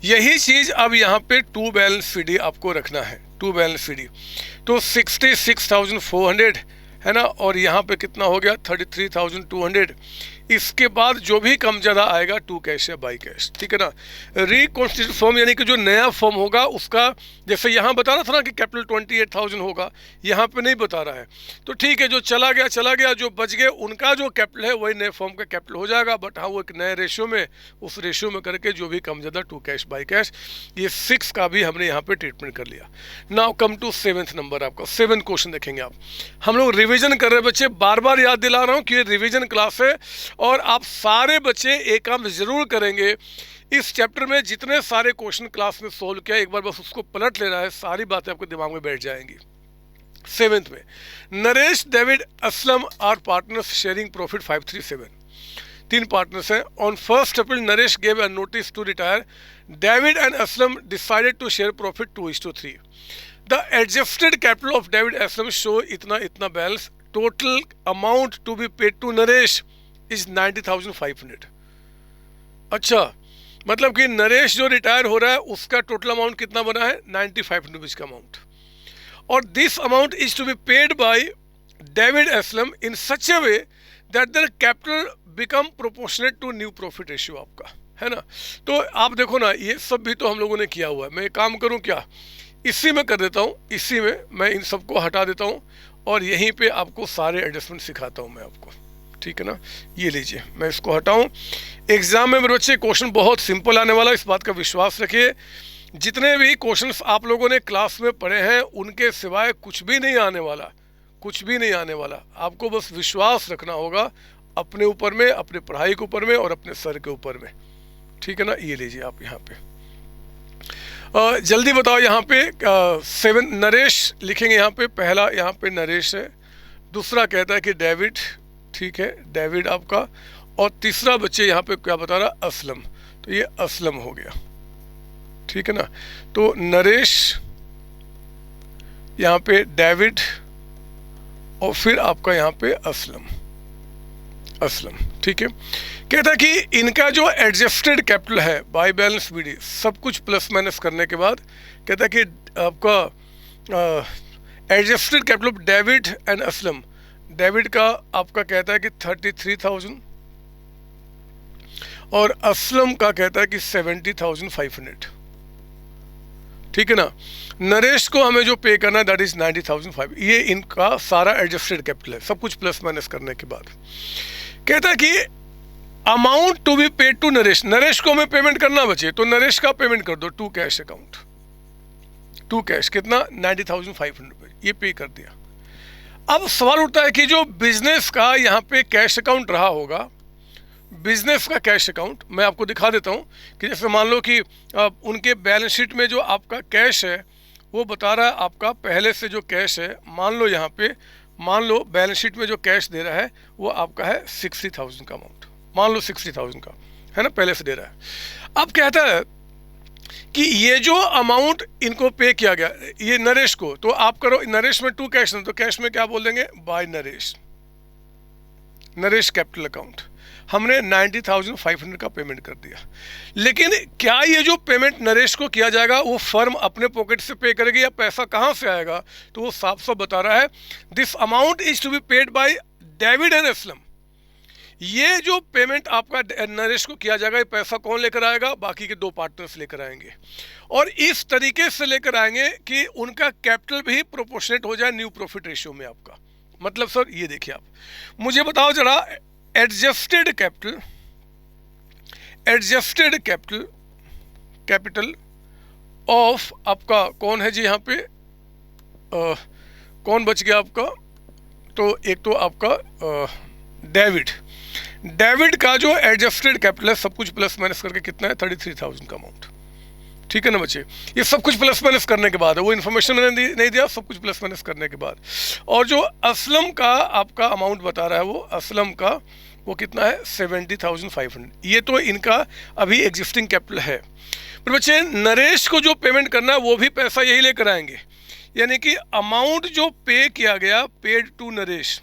यही चीज़ अब यहाँ पे टू बैलेंस सीडी आपको रखना है, टू बैलेंस सीडी। तो 66,400 है ना, और यहाँ पे कितना हो गया? 33,200। इसके बाद जो भी कम ज़्यादा आएगा टू कैश या बाई कैश, ठीक है ना। रिकॉन्स्टिट्यूटेड फर्म यानी कि जो नया फर्म होगा उसका, जैसे यहाँ बता रहा था ना कि कैपिटल 28,000 होगा, यहाँ पे नहीं बता रहा है। तो ठीक है, जो चला गया चला गया, जो बच गए उनका जो कैपिटल है वही नए फर्म का कैपिटल हो जाएगा। बट हाँ, वो एक नए रेशियो में, उस रेशियो में करके जो भी कम ज़्यादा टू कैश बाई कैश, ये 6 का भी हमने यहाँ पे ट्रीटमेंट कर लिया। Now come to 7th number आपका। 7 क्वेश्चन देखेंगे आप। हम लोग रिविजन कर रहे बच्चे, बार बार याद दिला रहा हूँ कि ये रिविजन क्लास है और आप सारे बच्चे एक काम जरूर करेंगे। इस चैप्टर में जितने सारे क्वेश्चन क्लास में सोल्व किया, एक बार बस उसको पलट लेना है, सारी बातें आपके दिमाग में बैठ जाएंगी। 7th में Naresh, David, Aslam are partners sharing profit 537। 3 partners हैं। On 1 April Naresh gave a notice to retire. David and Aslam decided to share profit 2:3। The adjusted capital of David Aslam show इतना इतना balance. Total amount to be paid to Naresh is 90,500। अच्छा, मतलब कि नरेश जो retire हो रहा है उसका टोटल अमाउंट कितना बना है? 95 रुपीज़ का अमाउंट। और this amount is to be paid by David Aslam in such a way that their capital become proportionate to new profit ratio आपका, है ना। तो आप देखो ना, ये सब भी तो हम लोगों ने किया हुआ है। मैं एक काम करूँ क्या, इसी में कर देता हूँ, इसी में मैं इन सबको हटा देता हूँ और यहीं पे आपको सारे एडजस्टमेंट सिखाता हूँ मैं आपको, ठीक है ना। ये लीजिए, मैं इसको हटाऊं। एग्जाम में मेरे बच्चे क्वेश्चन बहुत सिंपल आने वाला है, इस बात का विश्वास रखिए। जितने भी क्वेश्चंस आप लोगों ने क्लास में पढ़े हैं उनके सिवाय कुछ भी नहीं आने वाला, कुछ भी नहीं आने वाला। आपको बस विश्वास रखना होगा अपने ऊपर में, अपने पढ़ाई के ऊपर में और अपने सर के ऊपर में, ठीक है ना। ये लीजिए आप यहाँ पे जल्दी बताओ। यहाँ पे 7 नरेश लिखेंगे, यहाँ पे पहला यहाँ पे नरेश है, दूसरा कहता है कि डेविड, ठीक है, डेविड आपका, और तीसरा बच्चे यहाँ पे क्या बता रहा? असलम। तो ये असलम हो गया, ठीक है ना। तो नरेश, यहाँ पे डेविड और फिर आपका यहाँ पे असलम, असलम, ठीक है। कहता है कि इनका जो एडजस्टेड कैपिटल है बाय बैलेंस बीडी, सब कुछ प्लस माइनस करने के बाद कहता है कि आपका adjusted capital of David and Aslam, David का आपका कहता है कि 33,000 और असलम का कहता है कि 70,500। ठीक है ना। नरेश को हमें जो पे करना है दैट इज 90,500। ये इनका सारा एडजस्टेड कैपिटल है, सब कुछ प्लस माइनस करने के बाद। कहता है कि amount to be paid to Naresh, Naresh को हमें पेमेंट करना बचे तो नरेश का पेमेंट कर दो to cash account, to cash कितना 90,500 रुपये, ये पे कर दिया। अब सवाल उठता है कि जो बिजनेस का यहाँ पे कैश अकाउंट रहा होगा, बिजनेस का कैश अकाउंट मैं आपको दिखा देता हूँ कि जैसे मान लो कि उनके बैलेंस शीट में जो आपका कैश है वो बता रहा है आपका पहले से जो कैश है, मान लो यहाँ पे मान लो बैलेंस शीट में जो कैश दे रहा है वो आपका है 60,000 का अमाउंट, मान लो 60,000 का है ना, पहले से दे रहा है। अब कहता है कि ये जो अमाउंट इनको पे किया गया ये नरेश को, तो आप करो नरेश में टू कैश, तो कैश में क्या बोल देंगे by Naresh, Naresh capital account. हमने 90,500 का पेमेंट कर दिया। लेकिन क्या ये जो पेमेंट नरेश को किया जाएगा वो फर्म अपने पॉकेट से पे करेगी या पैसा कहाँ से आएगा, तो वो साफ साफ बता रहा है this amount is to be paid by David and Aslam. ये जो पेमेंट आपका नरेश को किया जाएगा ये पैसा कौन लेकर आएगा, बाकी के दो पार्टनर्स लेकर आएंगे, और इस तरीके से लेकर आएंगे कि उनका कैपिटल भी प्रोपोर्शनेट हो जाए न्यू प्रॉफिट रेशियो में आपका। मतलब सर ये देखिए आप मुझे बताओ जरा, adjusted capital, adjusted capital, capital of आपका कौन है जी यहाँ पे कौन बच गया आपका, तो एक तो आपका डेविड, डेविड का जो एडजस्टेड कैपिटल है सब कुछ प्लस माइनस करके कितना है 33,000 का अमाउंट। ठीक है ना बच्चे, ये सब कुछ प्लस माइनस करने के बाद है, वो इन्फॉर्मेशन मैंने नहीं दिया, सब कुछ प्लस माइनस करने के बाद। और जो असलम का आपका अमाउंट बता रहा है वो असलम का वो कितना है 70,500। ये तो इनका अभी एग्जिस्टिंग कैपिटल है। पर बच्चे नरेश को जो पेमेंट करना है वो भी पैसा यही लेकर आएंगे, यानी कि अमाउंट जो पे किया गया पेड टू नरेश,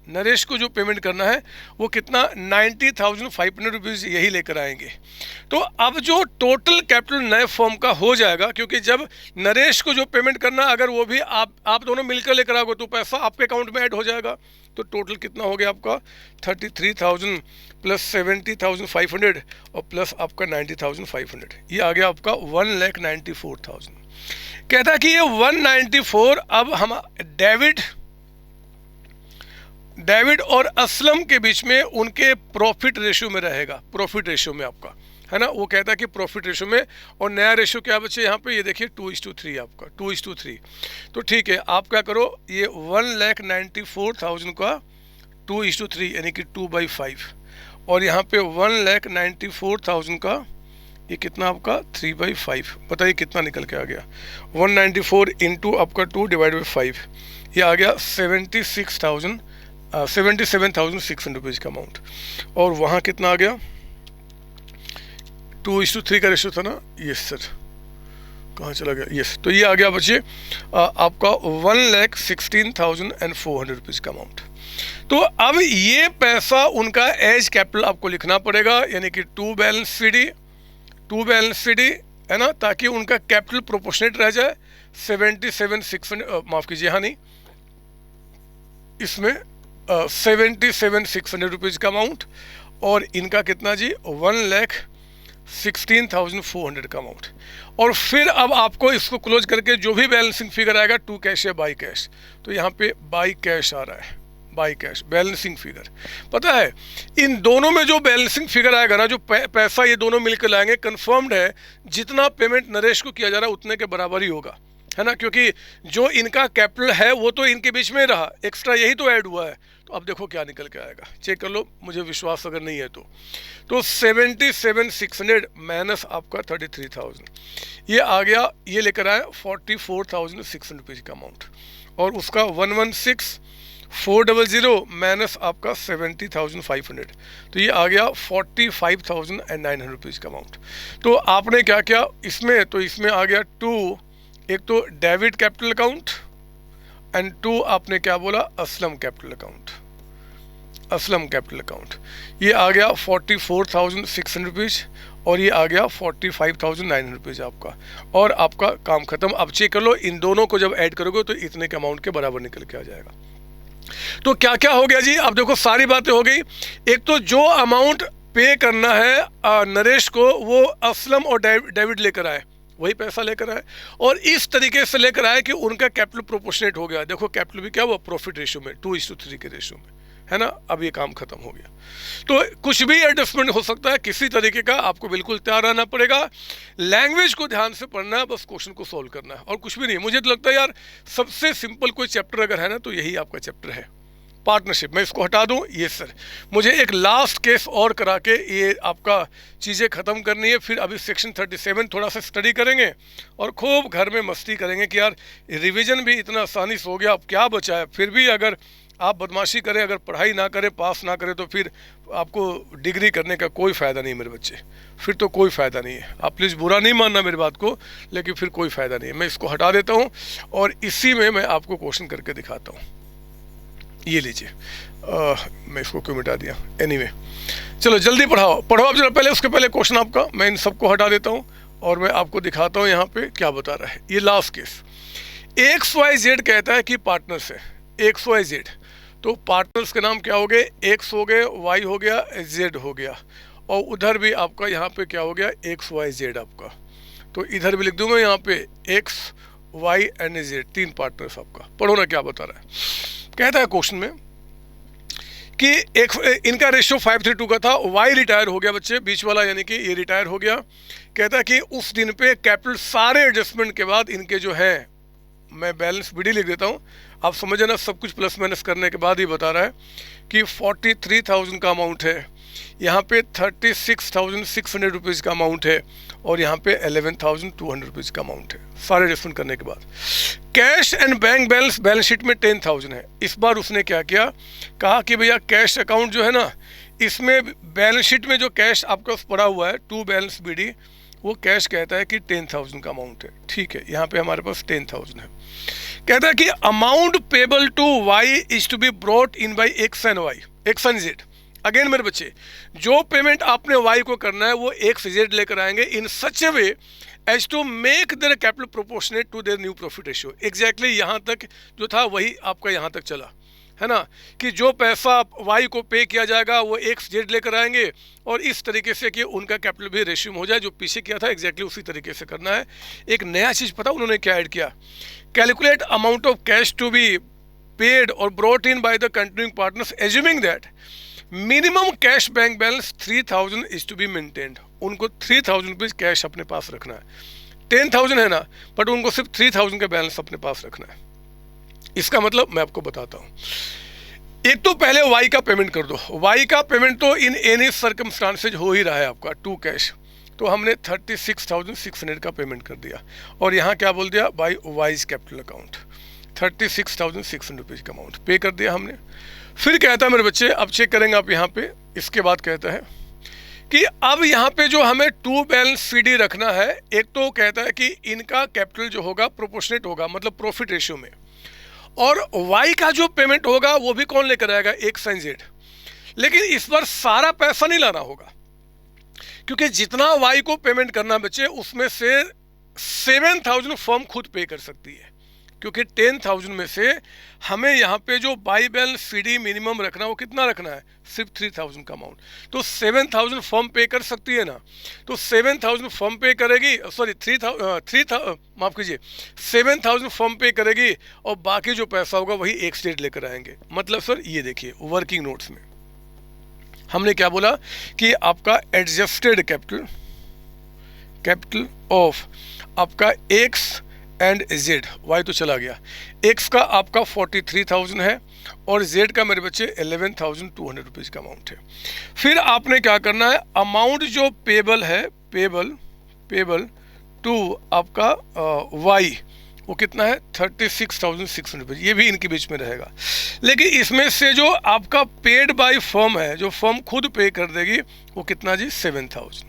नरेश को जो पेमेंट करना है वो कितना 90,500 रुपीज़ यही लेकर आएंगे। तो अब जो टोटल कैपिटल नए फॉर्म का हो जाएगा, क्योंकि जब नरेश को जो पेमेंट करना अगर वो भी आप दोनों मिलकर लेकर आओगे तो पैसा आपके अकाउंट में ऐड हो जाएगा। तो टोटल कितना हो गया आपका 33,000 प्लस 70,500 और प्लस आपका 90,500, ये आ गया आपका 1,94,000। कहता है कि ये 194 अब हम डेविड और असलम के बीच में उनके प्रॉफिट रेशियो में रहेगा, प्रॉफिट रेशियो में आपका है ना। वो कहता है कि प्रॉफिट रेशियो में, और नया रेशियो क्या बच्चे यहाँ पे ये देखिए 2:3 आपका 2:3। तो ठीक है आप क्या करो, ये 1,94,000 का 2:3 यानी कि 2/5, और यहाँ पे 1,94,000 का ये कितना आपका 3/5। बताइए कितना निकल के आ गया, 194 इंटू आपका 2 डिवाइड बाई 5, ये आ गया 77,600 रुपीज़ का अमाउंट। और वहाँ कितना आ गया 2:3 का रेशो था ना, यस सर कहाँ चला गया, यस। तो ये आ गया बच्चे आपका 1,16,400 रुपीज़ का अमाउंट। तो अब ये पैसा उनका एज कैपिटल आपको लिखना पड़ेगा, यानी कि टू बैलेंस सीडी है ना, ताकि उनका कैपिटल प्रोपोर्शनेट रह जाए। 77,600 माफ़ कीजिए, हाँ नहीं इसमें 77,600 रुपीज़ का अमाउंट, और इनका कितना जी 1,16,400 का अमाउंट। और फिर अब आपको इसको क्लोज करके जो भी बैलेंसिंग फिगर आएगा टू कैश या बाई कैश, तो यहाँ पे बाई कैश आ रहा है, बाई कैश बैलेंसिंग फिगर। पता है इन दोनों में जो बैलेंसिंग फिगर आएगा ना, जो पैसा ये दोनों मिलकर लाएंगे, कंफर्म्ड है जितना पेमेंट नरेश को किया जा रहा है उतने के बराबर ही होगा, है ना, क्योंकि जो इनका कैपिटल है वो तो इनके बीच में रहा, एक्स्ट्रा यही तो ऐड हुआ है। तो अब देखो क्या निकल के आएगा, चेक कर लो, मुझे विश्वास अगर नहीं है तो 77,600 माइनस आपका 33,000, ये आ गया, ये लेकर आया 44,600 रुपीज़ का अमाउंट, और उसका 116,400 माइनस आपका 70,500, तो ये आ गया 45,900 रुपीज़ का अमाउंट। तो आपने क्या किया इसमें, तो इसमें आ गया 2, एक तो डेबिट कैपिटल अकाउंट एंड 2 आपने क्या बोला Aslam capital account, Aslam capital account. ये आ गया 44,600 रुपीज़ और ये आ गया 45,900 रुपीज़ आपका, और आपका काम खत्म। अब चेक कर लो, इन दोनों को जब ऐड करोगे तो इतने के अमाउंट के बराबर निकल के आ जाएगा। तो क्या क्या हो गया जी, अब देखो सारी बातें हो गई। एक तो जो अमाउंट पे करना है नरेश को वो असलम और डेविड लेकर आए वही पैसा लेकर आए और इस तरीके से लेकर आए कि उनका कैपिटल प्रोपोर्शनेट हो गया। देखो कैपिटल भी क्या हुआ, प्रॉफिट रेशियो में 2:3 के रेशियो में, है ना। अब ये काम खत्म हो गया। तो कुछ भी एडजस्टमेंट हो सकता है किसी तरीके का, आपको बिल्कुल तैयार रहना पड़ेगा। लैंग्वेज को ध्यान से पढ़ना है, बस क्वेश्चन को सॉल्व करना है और कुछ भी नहीं। मुझे तो लगता है यार सबसे सिंपल कोई चैप्टर अगर है ना तो यही आपका चैप्टर है, पार्टनरशिप। मैं इसको हटा दूं, ये सर मुझे एक लास्ट केस और करा के ये आपका चीज़ें ख़त्म करनी है। फिर अभी सेक्शन 37 थोड़ा सा स्टडी करेंगे और खूब घर में मस्ती करेंगे कि यार रिवीजन भी इतना आसानी से हो गया, अब क्या बचा है। फिर भी अगर आप बदमाशी करें, अगर पढ़ाई ना करें, पास ना करें, तो फिर आपको डिग्री करने का कोई फ़ायदा नहीं मेरे बच्चे, फिर तो कोई फ़ायदा नहीं है। आप प्लीज़ बुरा नहीं मानना मेरी बात को, लेकिन फिर कोई फ़ायदा नहीं है। मैं इसको हटा देता हूँ और इसी में मैं आपको क्वेश्चन करके दिखाता हूँ। ये लीजिए, मैं इसको क्यों मिटा दिया, एनीवे चलो जल्दी पढ़ाओ आप जरा पहले, उसके पहले क्वेश्चन आपका मैं इन सबको हटा देता हूँ और मैं आपको दिखाता हूँ यहाँ पे क्या बता रहा है। ये लास्ट केस, XYZ कहता है कि पार्टनर्स है, XYZ, तो पार्टनर्स के नाम क्या हो गए, X हो गए, Y हो गया, Z हो गया और उधर भी आपका यहाँ पे क्या हो गया, XYZ आपका। तो इधर भी लिख दूंगा यहाँ पे X, Y and Z, 3 partners आपका। पढ़ो ना क्या बता रहा है। कहता है क्वेश्चन में कि इनका रेशियो 5:3 का था, Y रिटायर हो गया बच्चे, बीच वाला यानी कि ये रिटायर हो गया। कहता है कि उस दिन पे कैपिटल सारे एडजस्टमेंट के बाद इनके जो है, मैं बैलेंस BD लिख देता हूँ, आप समझे ना, सब कुछ प्लस माइनस करने के बाद ही बता रहा है कि 43,000 का अमाउंट है, यहाँ पे 36,600 रुपीज़ का अमाउंट है और यहाँ पे 11,200 रुपीज़ का अमाउंट है, सारे एडजस्टमेंट करने के बाद। Cash and bank balance balance sheet में 10,000 है। इस बार उसने क्या किया, कहा कि भैया कैश अकाउंट जो है ना, इसमें बैलेंस शीट में जो कैश आपका पड़ा हुआ है, टू बैलेंस BD, वो कैश कहता है कि 10,000 का अमाउंट है। ठीक है, यहाँ पे हमारे पास 10,000 है। कहता है कि amount payable to Y is to be brought in by X and Z। Again मेरे बच्चे, जो पेमेंट आपने Y को करना है वो XZ लेकर आएंगे in such a way as to make their capital proportionate to their new profit ratio. Exactly यहाँ तक जो था वही आपका यहाँ तक चला, है ना, कि जो पैसा Y को पे किया जाएगा वो XZ लेकर आएंगे और इस तरीके से कि उनका कैपिटल भी रेशियो हो जाए, जो पीछे किया था एग्जैक्टली उसी तरीके से करना है। एक नया चीज़ पता उन्होंने क्या ऐड किया, calculate amount of cash to be paid or brought in by the continuing partners assuming that minimum cash bank balance 3,000 is to be maintained. उनको 3,000 रुपीज़ कैश अपने पास रखना है। 10,000 है ना, बट उनको सिर्फ 3,000 का बैलेंस अपने पास रखना है। इसका मतलब मैं आपको बताता हूँ। एक तो पहले Y का पेमेंट कर दो। Y का पेमेंट तो इन एनी सर्कमस्टांसेज हो ही रहा है आपका, टू कैश। तो हमने 36,600 का पेमेंट कर दिया और यहाँ क्या बोल दिया, by wise capital account 36,600 rupees का अमाउंट पे कर दिया हमने। फिर कहता है मेरे बच्चे, अब चेक करेंगे आप यहाँ पे, इसके बाद कहता है कि अब यहाँ पे जो हमें टू बैलेंस CD रखना है, एक तो कहता है कि इनका कैपिटल जो होगा प्रोपोर्शनेट होगा, मतलब प्रॉफिट रेशियो में, और Y का जो पेमेंट होगा वो भी कौन लेकर आएगा, X एंड Z। लेकिन इस बार सारा पैसा नहीं लाना होगा, क्योंकि जितना Y को पेमेंट करना बच्चे उसमें से 7,000 फर्म खुद पे कर सकती है, क्योंकि 10,000 में से हमें यहाँ पे जो बाई बैलेंस CD मिनिमम रखना, वो कितना रखना है, सिर्फ 3,000 का अमाउंट। तो 7,000 फर्म पे कर सकती है ना, तो 7,000 फर्म पे करेगी, सॉरी 3,000 माफ़ कीजिए 7,000 फर्म पे करेगी और बाकी जो पैसा होगा वही XZ लेकर आएंगे। मतलब सर ये देखिए वर्किंग नोट्स में हमने क्या बोला कि आपका एडजस्टेड कैपिटल ऑफ आपका X एंड Z, Y तो चला गया, X का आपका 43,000 है और Z का मेरे बच्चे 11,200 रुपीज़ का अमाउंट है। फिर आपने क्या करना है, अमाउंट जो पेबल है, पेबल टू आपका Y, वो कितना है 36,600 रुपीज़, ये भी इनके बीच में रहेगा। लेकिन इसमें से जो आपका पेड बाय फर्म है, जो फर्म खुद पे कर देगी, वो कितना जी 7,000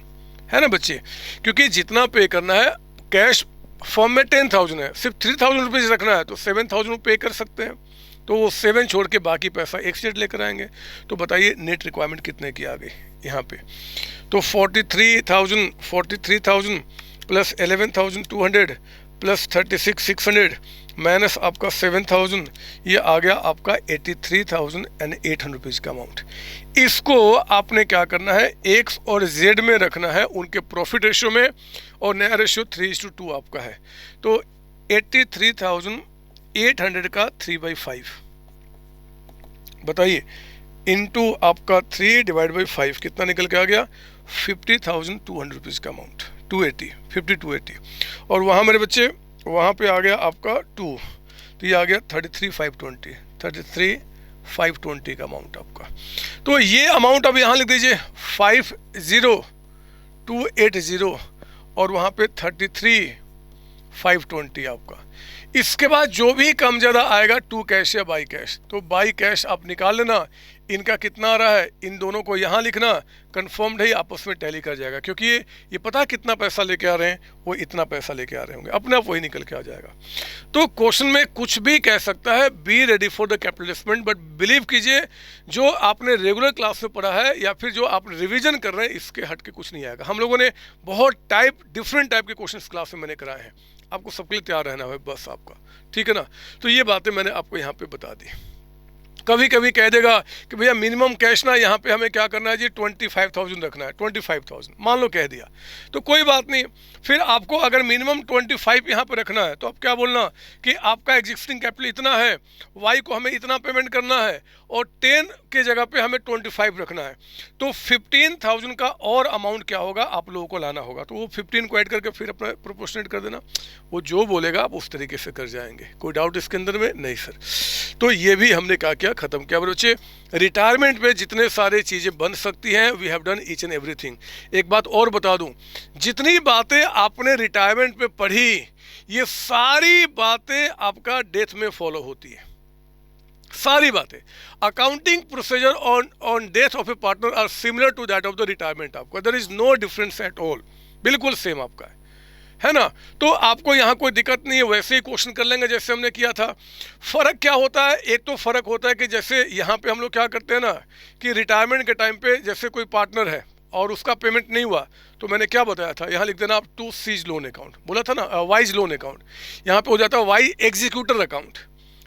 है ना बच्चे, क्योंकि जितना पे करना है कैश फॉर्म में 10,000 है, सिर्फ 3,000 रुपीज़ रखना है, तो 7,000 पे कर सकते हैं। तो वो 7 छोड़ के बाकी पैसा XZ लेकर आएंगे। तो बताइए नेट रिक्वायरमेंट कितने की आ गई यहाँ पे, तो 43,000 प्लस 11,200 प्लस 36,600 माइनस आपका 7,000, ये आ गया आपका 83,800 रुपीज़ का अमाउंट। इसको आपने क्या करना है, एक्स और जेड में रखना है उनके प्रॉफिट रेशियो में, और नया रेशियो 3:2 आपका है। तो 83,800 का 3/5 बताइए, इनटू आपका 3/5 कितना निकल के आ गया, 50,200 रुपीज़ का अमाउंट, 280 और वहाँ मेरे बच्चे वहाँ पे आ गया आपका 2, तो ये आ गया 33,520 का अमाउंट आपका। तो ये अमाउंट अब यहाँ लिख दीजिए 50,280 और वहाँ पे 33,520 आपका। इसके बाद जो भी कम ज़्यादा आएगा टू कैश या बाई कैश, तो बाई कैश आप निकाल लेना। इनका कितना आ रहा है, इन दोनों को यहाँ लिखना, कंफर्म्ड है आपस में टैली कर जाएगा, क्योंकि ये पता है कितना पैसा लेके आ रहे हैं, वो इतना पैसा लेके आ रहे होंगे, अपने आप वही निकल के आ जाएगा। तो क्वेश्चन में कुछ भी कह सकता है, be ready for the capital investment, but believe कीजिए जो आपने रेगुलर क्लास में पढ़ा है या फिर जो आप रिविजन कर रहे हैं, इसके हट के कुछ नहीं आएगा। हम लोगों ने बहुत डिफरेंट टाइप के क्वेश्चन क्लास में मैंने कराए हैं, आपको सबके लिए तैयार रहना है बस आपका, ठीक है ना। तो ये बातें मैंने आपको यहाँ पे बता दी। कभी कभी कह देगा कि भैया मिनिमम कैश ना यहाँ पे हमें क्या करना है जी, 25,000 रखना है, 25,000 मान लो कह दिया, तो कोई बात नहीं। फिर आपको अगर मिनिमम 25 यहाँ पे रखना है तो आप क्या बोलना कि आपका एग्जिस्टिंग कैपिटल इतना है, वाई को हमें इतना पेमेंट करना है, और 10 के जगह पे हमें 25 रखना है, तो 15,000 का और अमाउंट क्या होगा, आप लोगों को लाना होगा। तो वो 15 को ऐड करके फिर अपना प्रोपोर्शनेट कर देना, वो जो बोलेगा आप उस तरीके से कर जाएंगे। कोई डाउट इसके अंदर में नहीं सर। तो ये भी हमने क्या किया, खत्म किया बच्चे। रिटायरमेंट में जितने सारे चीज़ें बन सकती हैं, we have done each and everything. एक बात और बता दूं, जितनी बातें आपने रिटायरमेंट में पढ़ी, ये सारी बातें आपका डेथ में फॉलो होती है, सारी बातें। Accounting procedure on death of a partner are similar to that of the retirement आपका, there is no difference at all, बिल्कुल सेम आपका है ना। तो आपको यहाँ कोई दिक्कत नहीं है, वैसे ही क्वेश्चन कर लेंगे जैसे हमने किया था। फ़र्क क्या होता है, एक तो फ़र्क होता है कि जैसे यहाँ पे हम लोग क्या करते हैं ना कि रिटायरमेंट के टाइम पे जैसे कोई पार्टनर है और उसका पेमेंट नहीं हुआ, तो मैंने क्या बताया था, यहाँ लिख देना आप टू सीज लोन अकाउंट, बोला था ना, वाइज लोन अकाउंट। यहाँ पे हो जाता है वाई एग्जीक्यूटर अकाउंट,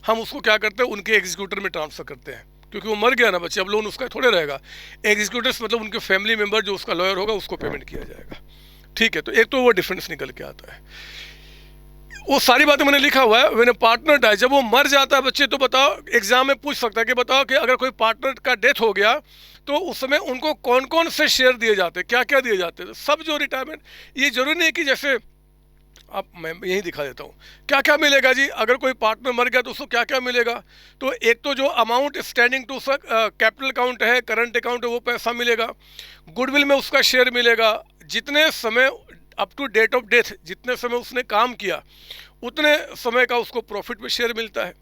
हम उसको क्या करते हैं, उनके एग्जीक्यूटर में ट्रांसफ़र करते हैं, क्योंकि वो मर गया ना बच्चे, अब लोन उसका थोड़े रहेगा। एग्जीक्यूटर्स मतलब उनके फैमिली मेम्बर जो उसका लॉयर होगा उसको पेमेंट किया जाएगा, ठीक है। तो एक तो वो डिफरेंस निकल के आता है। वो सारी बातें मैंने लिखा हुआ है। मैंने पार्टनर डाई, जब वो मर जाता है बच्चे, तो बताओ एग्जाम में पूछ सकता है कि बताओ कि अगर कोई पार्टनर का डेथ हो गया तो उस समय उनको कौन कौन से शेयर दिए जाते, क्या क्या दिए जाते हैं, सब जो रिटायरमेंट। ये जरूरी नहीं कि जैसे अब मैं यही दिखा देता हूँ क्या क्या मिलेगा जी, अगर कोई पार्टनर मर गया तो उसको क्या क्या मिलेगा। तो एक तो जो amount standing to capital account है, करंट अकाउंट है, वो पैसा मिलेगा। गुडविल में उसका शेयर मिलेगा, जितने समय up to date of death जितने समय उसने काम किया उतने समय का उसको प्रॉफिट में शेयर मिलता है।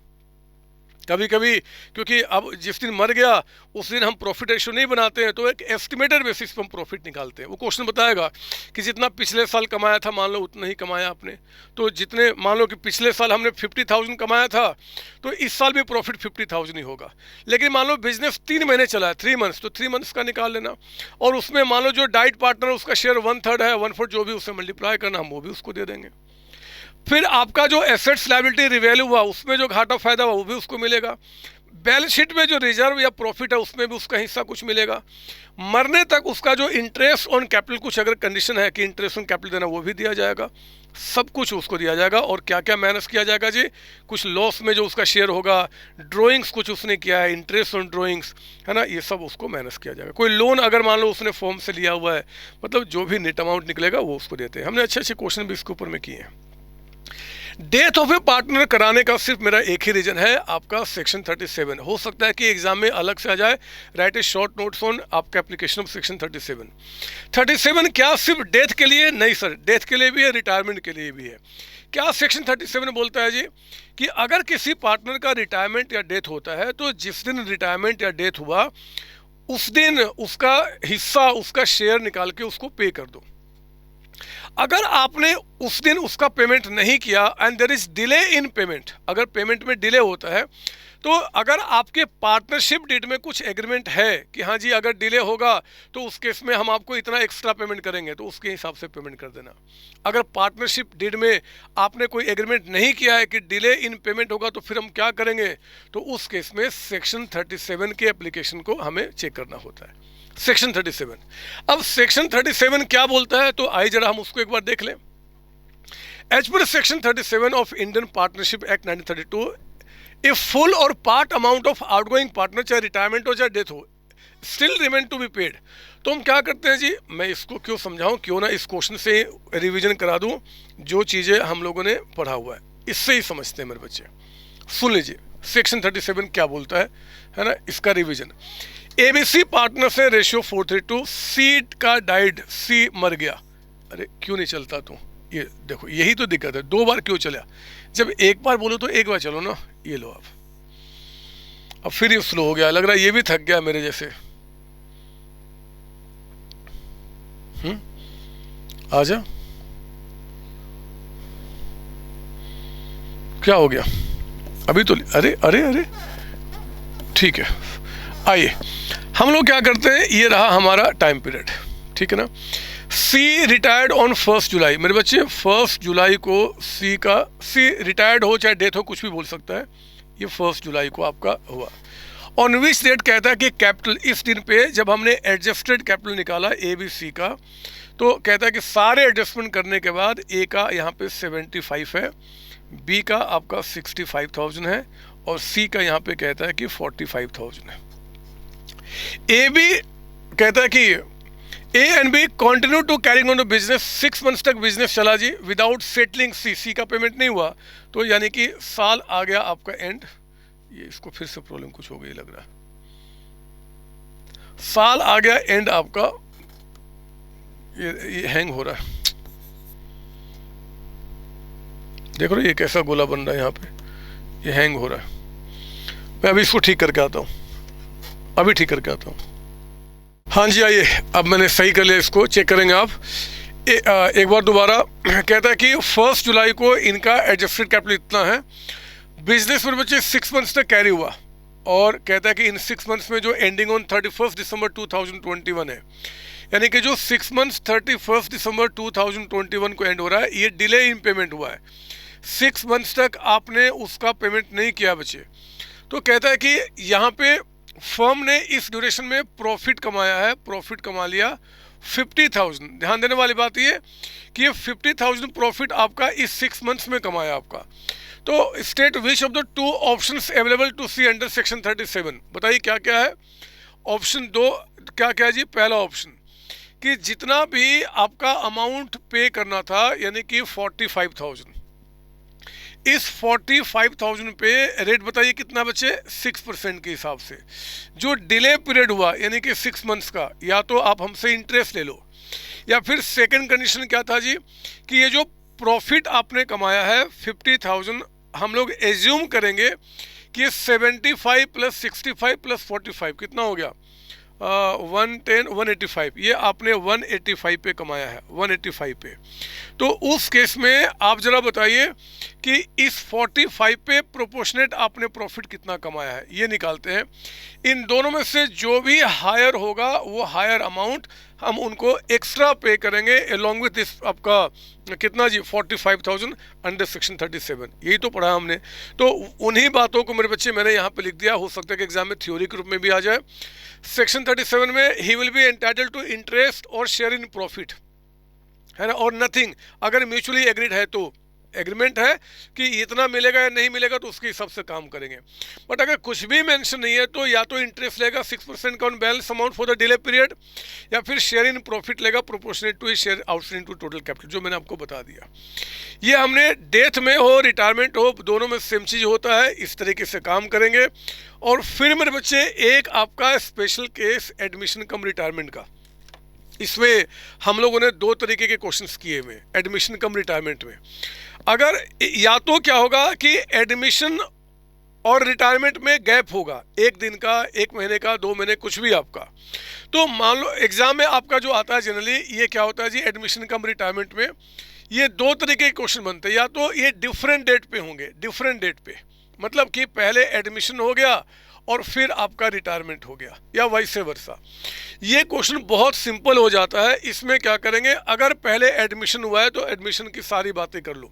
कभी कभी क्योंकि अब जिस दिन मर गया उस दिन हम प्रॉफिट रेशियो नहीं बनाते हैं, तो एक एस्टिमेटेड बेसिस पर हम प्रॉफिट निकालते हैं। वो क्वेश्चन बताएगा कि जितना पिछले साल कमाया था, मान लो उतना ही कमाया आपने, तो जितने मान लो कि पिछले साल हमने 50,000 कमाया था, तो इस साल भी प्रॉफिट 50,000 ही होगा। लेकिन मान लो बिजनेस 3 महीने चला है, 3 मंथ्स, तो 3 मंथ्स का निकाल लेना, और उसमें मान लो जो डाइट पार्टनर उसका शेयर 1/3 है, 1/4 जो भी उससे मल्टीप्लाई करना, हम वो भी उसको दे देंगे। फिर आपका जो एसेट्स लायबिलिटी रिवैल्यू हुआ उसमें जो घाटा फायदा हुआ वो भी उसको मिलेगा। बैलेंस शीट में जो रिजर्व या प्रॉफिट है उसमें भी उसका हिस्सा कुछ मिलेगा। मरने तक उसका जो इंटरेस्ट ऑन कैपिटल, कुछ अगर कंडीशन है कि इंटरेस्ट ऑन कैपिटल देना, वो भी दिया जाएगा, सब कुछ उसको दिया जाएगा। और क्या क्या माइनस किया जाएगा जी, कुछ लॉस में जो उसका शेयर होगा, ड्राइंग्स कुछ उसने किया है, इंटरेस्ट ऑन ड्राइंग्स है ना, ये सब उसको माइनस किया जाएगा। कोई लोन अगर मान लो उसने फॉर्म से लिया हुआ है, मतलब जो भी नेट अमाउंट निकलेगा वो उसको देते हैं। हमने अच्छे अच्छे क्वेश्चन भी इसके ऊपर में किए हैं। डेथ ऑफ ए पार्टनर कराने का सिर्फ मेरा एक ही रीजन है, आपका सेक्शन 37। हो सकता है कि एग्जाम में अलग से आ जाए, right A short notes on आपका एप्लीकेशन ऑफ सेक्शन 37। 37 क्या सिर्फ डेथ के लिए? नहीं सर, डेथ के लिए भी है, रिटायरमेंट के लिए भी है। क्या सेक्शन 37 बोलता है जी कि अगर किसी पार्टनर का रिटायरमेंट या डेथ होता है, तो जिस दिन रिटायरमेंट या डेथ हुआ उस दिन उसका हिस्सा, उसका शेयर निकाल के उसको पे कर दो। अगर आपने उस दिन उसका पेमेंट नहीं किया and there is delay in payment, अगर पेमेंट में डिले होता है, तो अगर आपके पार्टनरशिप डीड में कुछ एग्रीमेंट है कि हाँ जी अगर डिले होगा तो उस केस में हम आपको इतना एक्स्ट्रा पेमेंट करेंगे, तो उसके हिसाब से पेमेंट कर देना। अगर पार्टनरशिप डीड में आपने कोई एग्रीमेंट नहीं किया है कि डिले इन पेमेंट होगा तो फिर हम क्या करेंगे, तो उस केस में सेक्शन 37 के एप्लीकेशन को हमें चेक करना होता है। सेक्शन 37, अब सेक्शन 37 क्या बोलता है, तो आइए जरा हम उसको एक बार देख लें। एज पर section 37 of Indian partnership act 1932, if full और part amount of outgoing partner, चाहे रिटायरमेंट हो चाहे डेथ हो, still remain to be paid. तो हम क्या करते हैं जी, मैं इसको क्यों समझाऊं, क्यों ना इस क्वेश्चन से रिवीजन करा दूं, जो चीज़ें हम लोगों ने पढ़ा हुआ है इससे ही समझते हैं मेरे बच्चे। सुन लीजिए सेक्शन 37 क्या बोलता है ना, इसका रिवीजन। एबीसी पार्टनर से रेशियो 4:3, सी का डाइड, सी मर गया। अरे क्यों नहीं चलता तू, ये देखो यही तो दिक्कत है, 2 बार क्यों चला, जब एक बार बोलो तो एक बार चलो ना। ये लो अब फिर ये स्लो हो गया, लग रहा है ये भी थक गया मेरे जैसे। आजा, क्या हो गया अभी तो, अरे अरे अरे ठीक है। आइए हम लोग क्या करते हैं, ये रहा हमारा टाइम पीरियड, ठीक है ना। सी रिटायर्ड ऑन 1 जुलाई, मेरे बच्चे 1 जुलाई को सी रिटायर्ड हो चाहे डेथ हो, कुछ भी बोल सकता है, ये 1 जुलाई को आपका हुआ। ऑन विच डेट कहता है कि कैपिटल, इस दिन पे जब हमने एडजस्टेड कैपिटल निकाला ए बी सी का, तो कहता है कि सारे एडजस्टमेंट करने के बाद ए का यहाँ पे 75 है, बी का आपका 65,000 है, और सी का यहाँ पे कहता है कि 45,000 है। ए बी कहता है कि A and B continue to carrying on the business, 6 months तक बिजनेस चला जी, विदाउट सेटलिंग सी का पेमेंट नहीं हुआ, तो यानी कि साल आ गया आपका एंड। ये इसको फिर से प्रॉब्लम कुछ हो गई लग रहा है, साल आ गया एंड आपका, ये हैंग हो रहा है, देख रहे हो ये कैसा गोला बन रहा है यहाँ पे, ये हैंग हो रहा है। मैं अभी इसको ठीक करके आता हूँ, अभी ठीक करके आता हूँ। हाँ जी आइए, अब मैंने सही कर लिया, इसको चेक करेंगे आप। एक बार दोबारा कहता है कि 1 जुलाई को इनका एडजस्टेड कैपिटल इतना है, बिजनेस में बच्चे 6 मंथ्स तक कैरी हुआ, और कहता है कि इन 6 मंथ्स में जो एंडिंग ऑन 31 दिसंबर 2021 है, यानी कि जो 6 मंथ्स 31 दिसंबर 2021 को एंड हो रहा है, ये डिले इन पेमेंट हुआ है, 6 मंथ्स तक आपने उसका पेमेंट नहीं किया बच्चे। तो कहता है कि यहाँ पे फर्म ने इस ड्यूरेशन में प्रॉफिट कमाया है, प्रॉफिट कमा लिया 50,000। ध्यान देने वाली बात ये कि ये 50,000 प्रॉफिट आपका इस 6 मंथ्स में कमाया आपका। तो state which of the 2 options available to C under section 37, बताइए क्या क्या है। ऑप्शन 2 क्या क्या है जी, पहला ऑप्शन कि जितना भी आपका अमाउंट पे करना था, यानी कि 45,000, इस 45,000 पे रेट बताइए कितना बचे, 6% के हिसाब से। जो डिले पीरियड हुआ यानी कि 6 मंथ्स का, या तो आप हमसे इंटरेस्ट ले लो, या फिर सेकंड कंडीशन क्या था जी कि ये जो प्रॉफिट आपने कमाया है 50,000, हम लोग एज्यूम करेंगे कि 75 + 65 + 45 कितना हो गया, 110 185, ये आपने 185 पे कमाया है, 185 पे। तो उस केस में आप जरा बताइए कि इस 45 पे प्रोपोर्शनेट आपने प्रॉफिट कितना कमाया है, ये निकालते हैं। इन दोनों में से जो भी हायर होगा वो हायर अमाउंट हम उनको एक्स्ट्रा पे करेंगे, अलॉन्ग विथ दिस आपका कितना जी 45,000 अंडर सेक्शन 37, यही तो पढ़ा हमने। तो उन्हीं बातों को मेरे बच्चे मैंने यहाँ पे लिख दिया, हो सकता है कि एग्जाम में थ्योरी के रूप में भी आ जाए। सेक्शन 37 में ही will be entitled to interest और शेयर इन प्रॉफिट, है ना, और नथिंग। अगर म्यूचुअली एग्रीड है तो एग्रीमेंट है कि इतना मिलेगा या नहीं मिलेगा तो उसके हिसाब से काम करेंगे। बट अगर कुछ भी मेंशन नहीं है तो या तो इंटरेस्ट लेगा 6% का on balance amount for the delay period, या फिर शेयर इन प्रॉफिट लेगा proportionate to share outstanding to total capital, जो मैंने आपको बता दिया। ये हमने डेथ में हो रिटायरमेंट हो दोनों में सेम चीज़ होता है, इस तरीके से काम करेंगे। और फिर मेरे बच्चे एक आपका स्पेशल केस एडमिशन कम रिटायरमेंट का, इसमें हम लोगों ने 2 तरीके के क्वेश्चंस किए हुए एडमिशन कम रिटायरमेंट में। अगर या तो क्या होगा कि एडमिशन और रिटायरमेंट में गैप होगा, 1 दिन का, 1 महीने का, 2 महीने, कुछ भी आपका। तो मान लो एग्जाम में आपका जो आता है जनरली, ये क्या होता है जी एडमिशन कम रिटायरमेंट में, ये 2 तरीके के क्वेश्चन बनते हैं। या तो ये डिफरेंट डेट पे होंगे, डिफरेंट डेट पे, मतलब कि पहले एडमिशन हो गया और फिर आपका रिटायरमेंट हो गया, या वैसे वर्षा। ये क्वेश्चन बहुत सिंपल हो जाता है। इसमें क्या करेंगे, अगर पहले एडमिशन हुआ है तो एडमिशन की सारी बातें कर लो,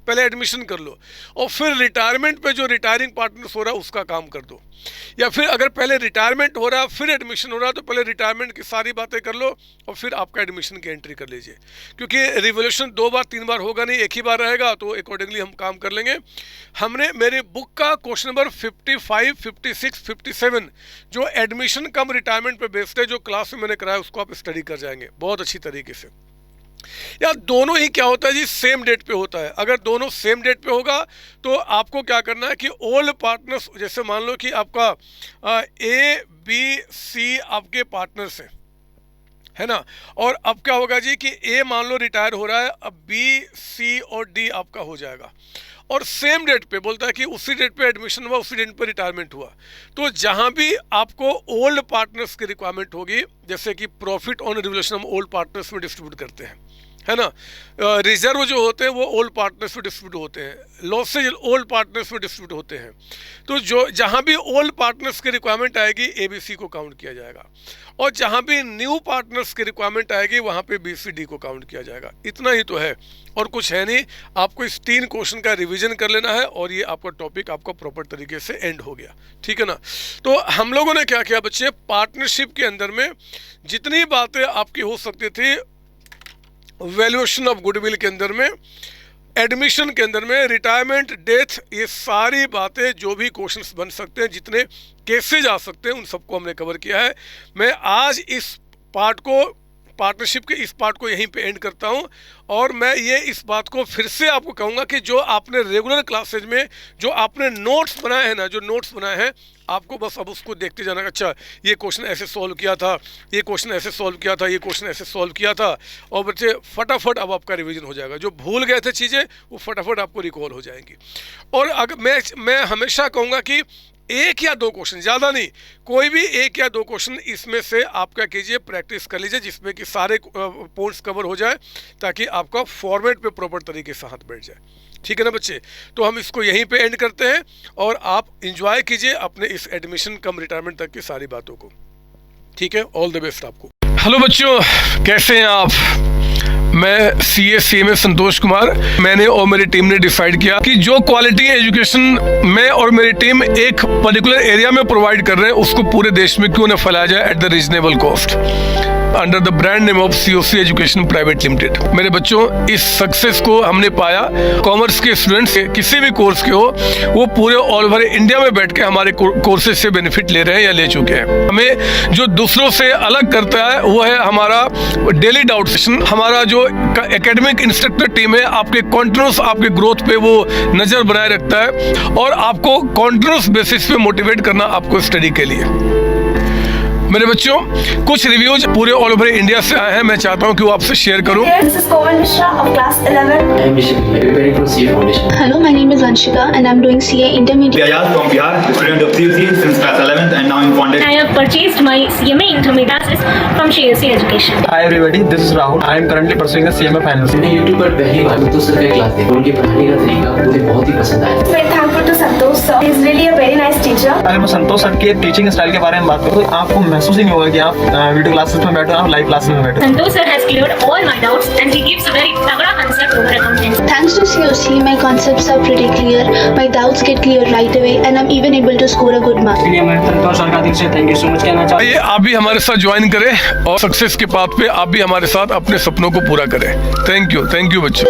पहले एडमिशन कर लो, और फिर रिटायरमेंट पे जो रिटायरिंग पार्टनर्स हो रहा है उसका काम कर दो। या फिर अगर पहले रिटायरमेंट हो रहा है फिर एडमिशन हो रहा है तो पहले रिटायरमेंट की सारी बातें कर लो और फिर आपका एडमिशन की एंट्री कर लीजिए, क्योंकि रिवोल्यूशन 2 बार 3 बार होगा नहीं, एक ही बार रहेगा, तो अकॉर्डिंगली हम काम कर लेंगे। हमने मेरे बुक का क्वेश्चन नंबर 55, 56, 57 जो एडमिशन कम रिटायरमेंट पे बेस्ड है, जो क्लास में मैंने कराया उसको आप स्टडी कर जाएंगे बहुत अच्छी तरीके से। या दोनों ही क्या होता है जी, सेम डेट पे होता है। अगर दोनों सेम डेट पे होगा तो आपको क्या करना है कि ओल्ड पार्टनर्स, जैसे मान लो कि आपका A, B, C आपके पार्टनर्स हैं, है ना, और अब क्या होगा जी कि A मान लो रिटायर हो रहा है, अब B, C और D आपका हो जाएगा, और सेम डेट पे बोलता है कि उसी डेट पे एडमिशन हुआ, उसी डेट पे रिटायरमेंट हुआ। तो जहाँ भी आपको ओल्ड पार्टनर्स की रिक्वायरमेंट होगी, जैसे कि प्रॉफिट ऑन रिवोल्यूशन हम ओल्ड पार्टनर्स में डिस्ट्रीब्यूट करते हैं, है ना, रिजर्व जो होते हैं वो ओल्ड पार्टनर्स में डिस्ट्रीब्यूट होते हैं, लॉसेज ओल्ड पार्टनर्स में डिस्ट्रीब्यूट होते हैं। तो जो जहाँ भी ओल्ड पार्टनर्स की रिक्वायरमेंट आएगी ABC को काउंट किया जाएगा, और जहाँ भी न्यू पार्टनर्स की रिक्वायरमेंट आएगी वहाँ पे BC, D को काउंट किया जाएगा। इतना ही तो है और कुछ है नहीं। आपको इस 3 क्वेश्चन का रिवीजन कर लेना है और ये आपका टॉपिक आपका प्रॉपर तरीके से एंड हो गया, ठीक है ना। तो हम लोगों ने क्या किया बच्चे, पार्टनरशिप के अंदर में जितनी बातें आपकी हो सकती थी, वैल्यूएशन ऑफ गुडविल के अंदर में, एडमिशन के अंदर में, रिटायरमेंट, डेथ, ये सारी बातें जो भी क्वेश्चंस बन सकते हैं, जितने केसेज आ सकते हैं, उन सबको हमने कवर किया है। मैं आज इस पार्ट को, पार्टनरशिप के इस पार्ट को यहीं पे एंड करता हूं, और मैं ये इस बात को फिर से आपको कहूँगा कि जो आपने रेगुलर क्लासेज में जो आपने नोट्स बनाए हैं ना, जो नोट्स बनाए हैं, आपको बस अब उसको देखते जाना। अच्छा, ये क्वेश्चन ऐसे सॉल्व किया था, ये क्वेश्चन ऐसे सॉल्व किया था, ये क्वेश्चन ऐसे सॉल्व किया था, और बच्चे फटाफट अब आपका रिवीजन हो जाएगा। जो भूल गए थे चीज़ें वो फटाफट आपको रिकॉल हो जाएंगी। और अगर मैं हमेशा कहूँगा कि 1 या 2 क्वेश्चन, ज़्यादा नहीं, कोई भी 1 या 2 क्वेश्चन इसमें से आप क्या कीजिए, प्रैक्टिस कर लीजिए, जिसमें कि सारे पॉइंट्स कवर हो जाए, ताकि आपका फॉर्मेट पे प्रॉपर तरीके से हाथ बैठ जाए, ठीक है ना बच्चे। तो हम इसको यहीं पे एंड करते हैं और आप इंजॉय कीजिए अपने इस एडमिशन कम रिटायरमेंट तक की सारी बातों को, ठीक है। ऑल द बेस्ट आपको। हेलो बच्चों, कैसे हैं आप? मैं CA संतोष कुमार। मैंने और मेरी टीम ने डिसाइड किया कि जो क्वालिटी एजुकेशन मैं और मेरी टीम एक पर्टिकुलर एरिया में प्रोवाइड कर रहे हैं, उसको पूरे देश में क्यों न फैलाया जाए at the reasonable cost, under the brand name of COC education private limited. मेरे बच्चों, इस सक्सेस को हमने पाया, कॉमर्स के स्टूडेंट्स किसी भी कोर्स के हो, वो पूरे ऑल ओवर इंडिया में बैठ के हमारे कोर्सेज से बेनिफिट ले रहे हैं या ले चुके हैं। हमें जो दूसरों से अलग करता है वो है हमारा डेली डाउट सेशन। हमारा जो एकेडमिक इंस्ट्रक्टर टीम है, आपके कॉन्टिन्यूस आपके ग्रोथ पे वो नज़र बनाए रखता है और आपको कॉन्टिन्यूस बेसिस पे मोटिवेट करना आपको स्टडी के लिए। मेरे बच्चों, कुछ रिव्यूज पूरे ऑल ओवर इंडिया से आए हैं, मैं चाहता हूं कि वो आपसे शेयर करूं। Hello, my name is Anshika and I'm doing CA Intermediate. Ayaz from Bihar, student of COC since class 11th and now I'm founded. I have purchased my CMA Intermediate classes from COC Education. Hi everybody, this is Rahul. I am currently pursuing the CMA finals. मैंने YouTube पर पहली बार तो sir का class देखा, उनके पढ़ाने का तरीका मुझे बहुत ही पसंद आया। Very thankful to Santosh sir. He is really a very nice teacher. अगर मैं संतोष सर के टीचिंग स्टाइल के बारे में बात करूँ तो आपको महसूस ही नहीं होगा कि आप वीडियो क्लासेस में बैठो, आप लाइव क्लासेस में बैठो। Santosh sir has cleared all my doubts and he gives a very तगड़ा concept over accounting. Thanks to COC, my concepts are pretty clear, my doubts get clear right away, and I'm even able to score a good mark. इसलिए मैं संतोष sir का दिल से thank you so much कहना चाहता हूँ। आइए आप भी हमारे साथ ज्वाइन करें और सक्सेस के पाथ पे आप भी हमारे साथ अपने सपनों को पूरा करें। थैंक यू बच्चों।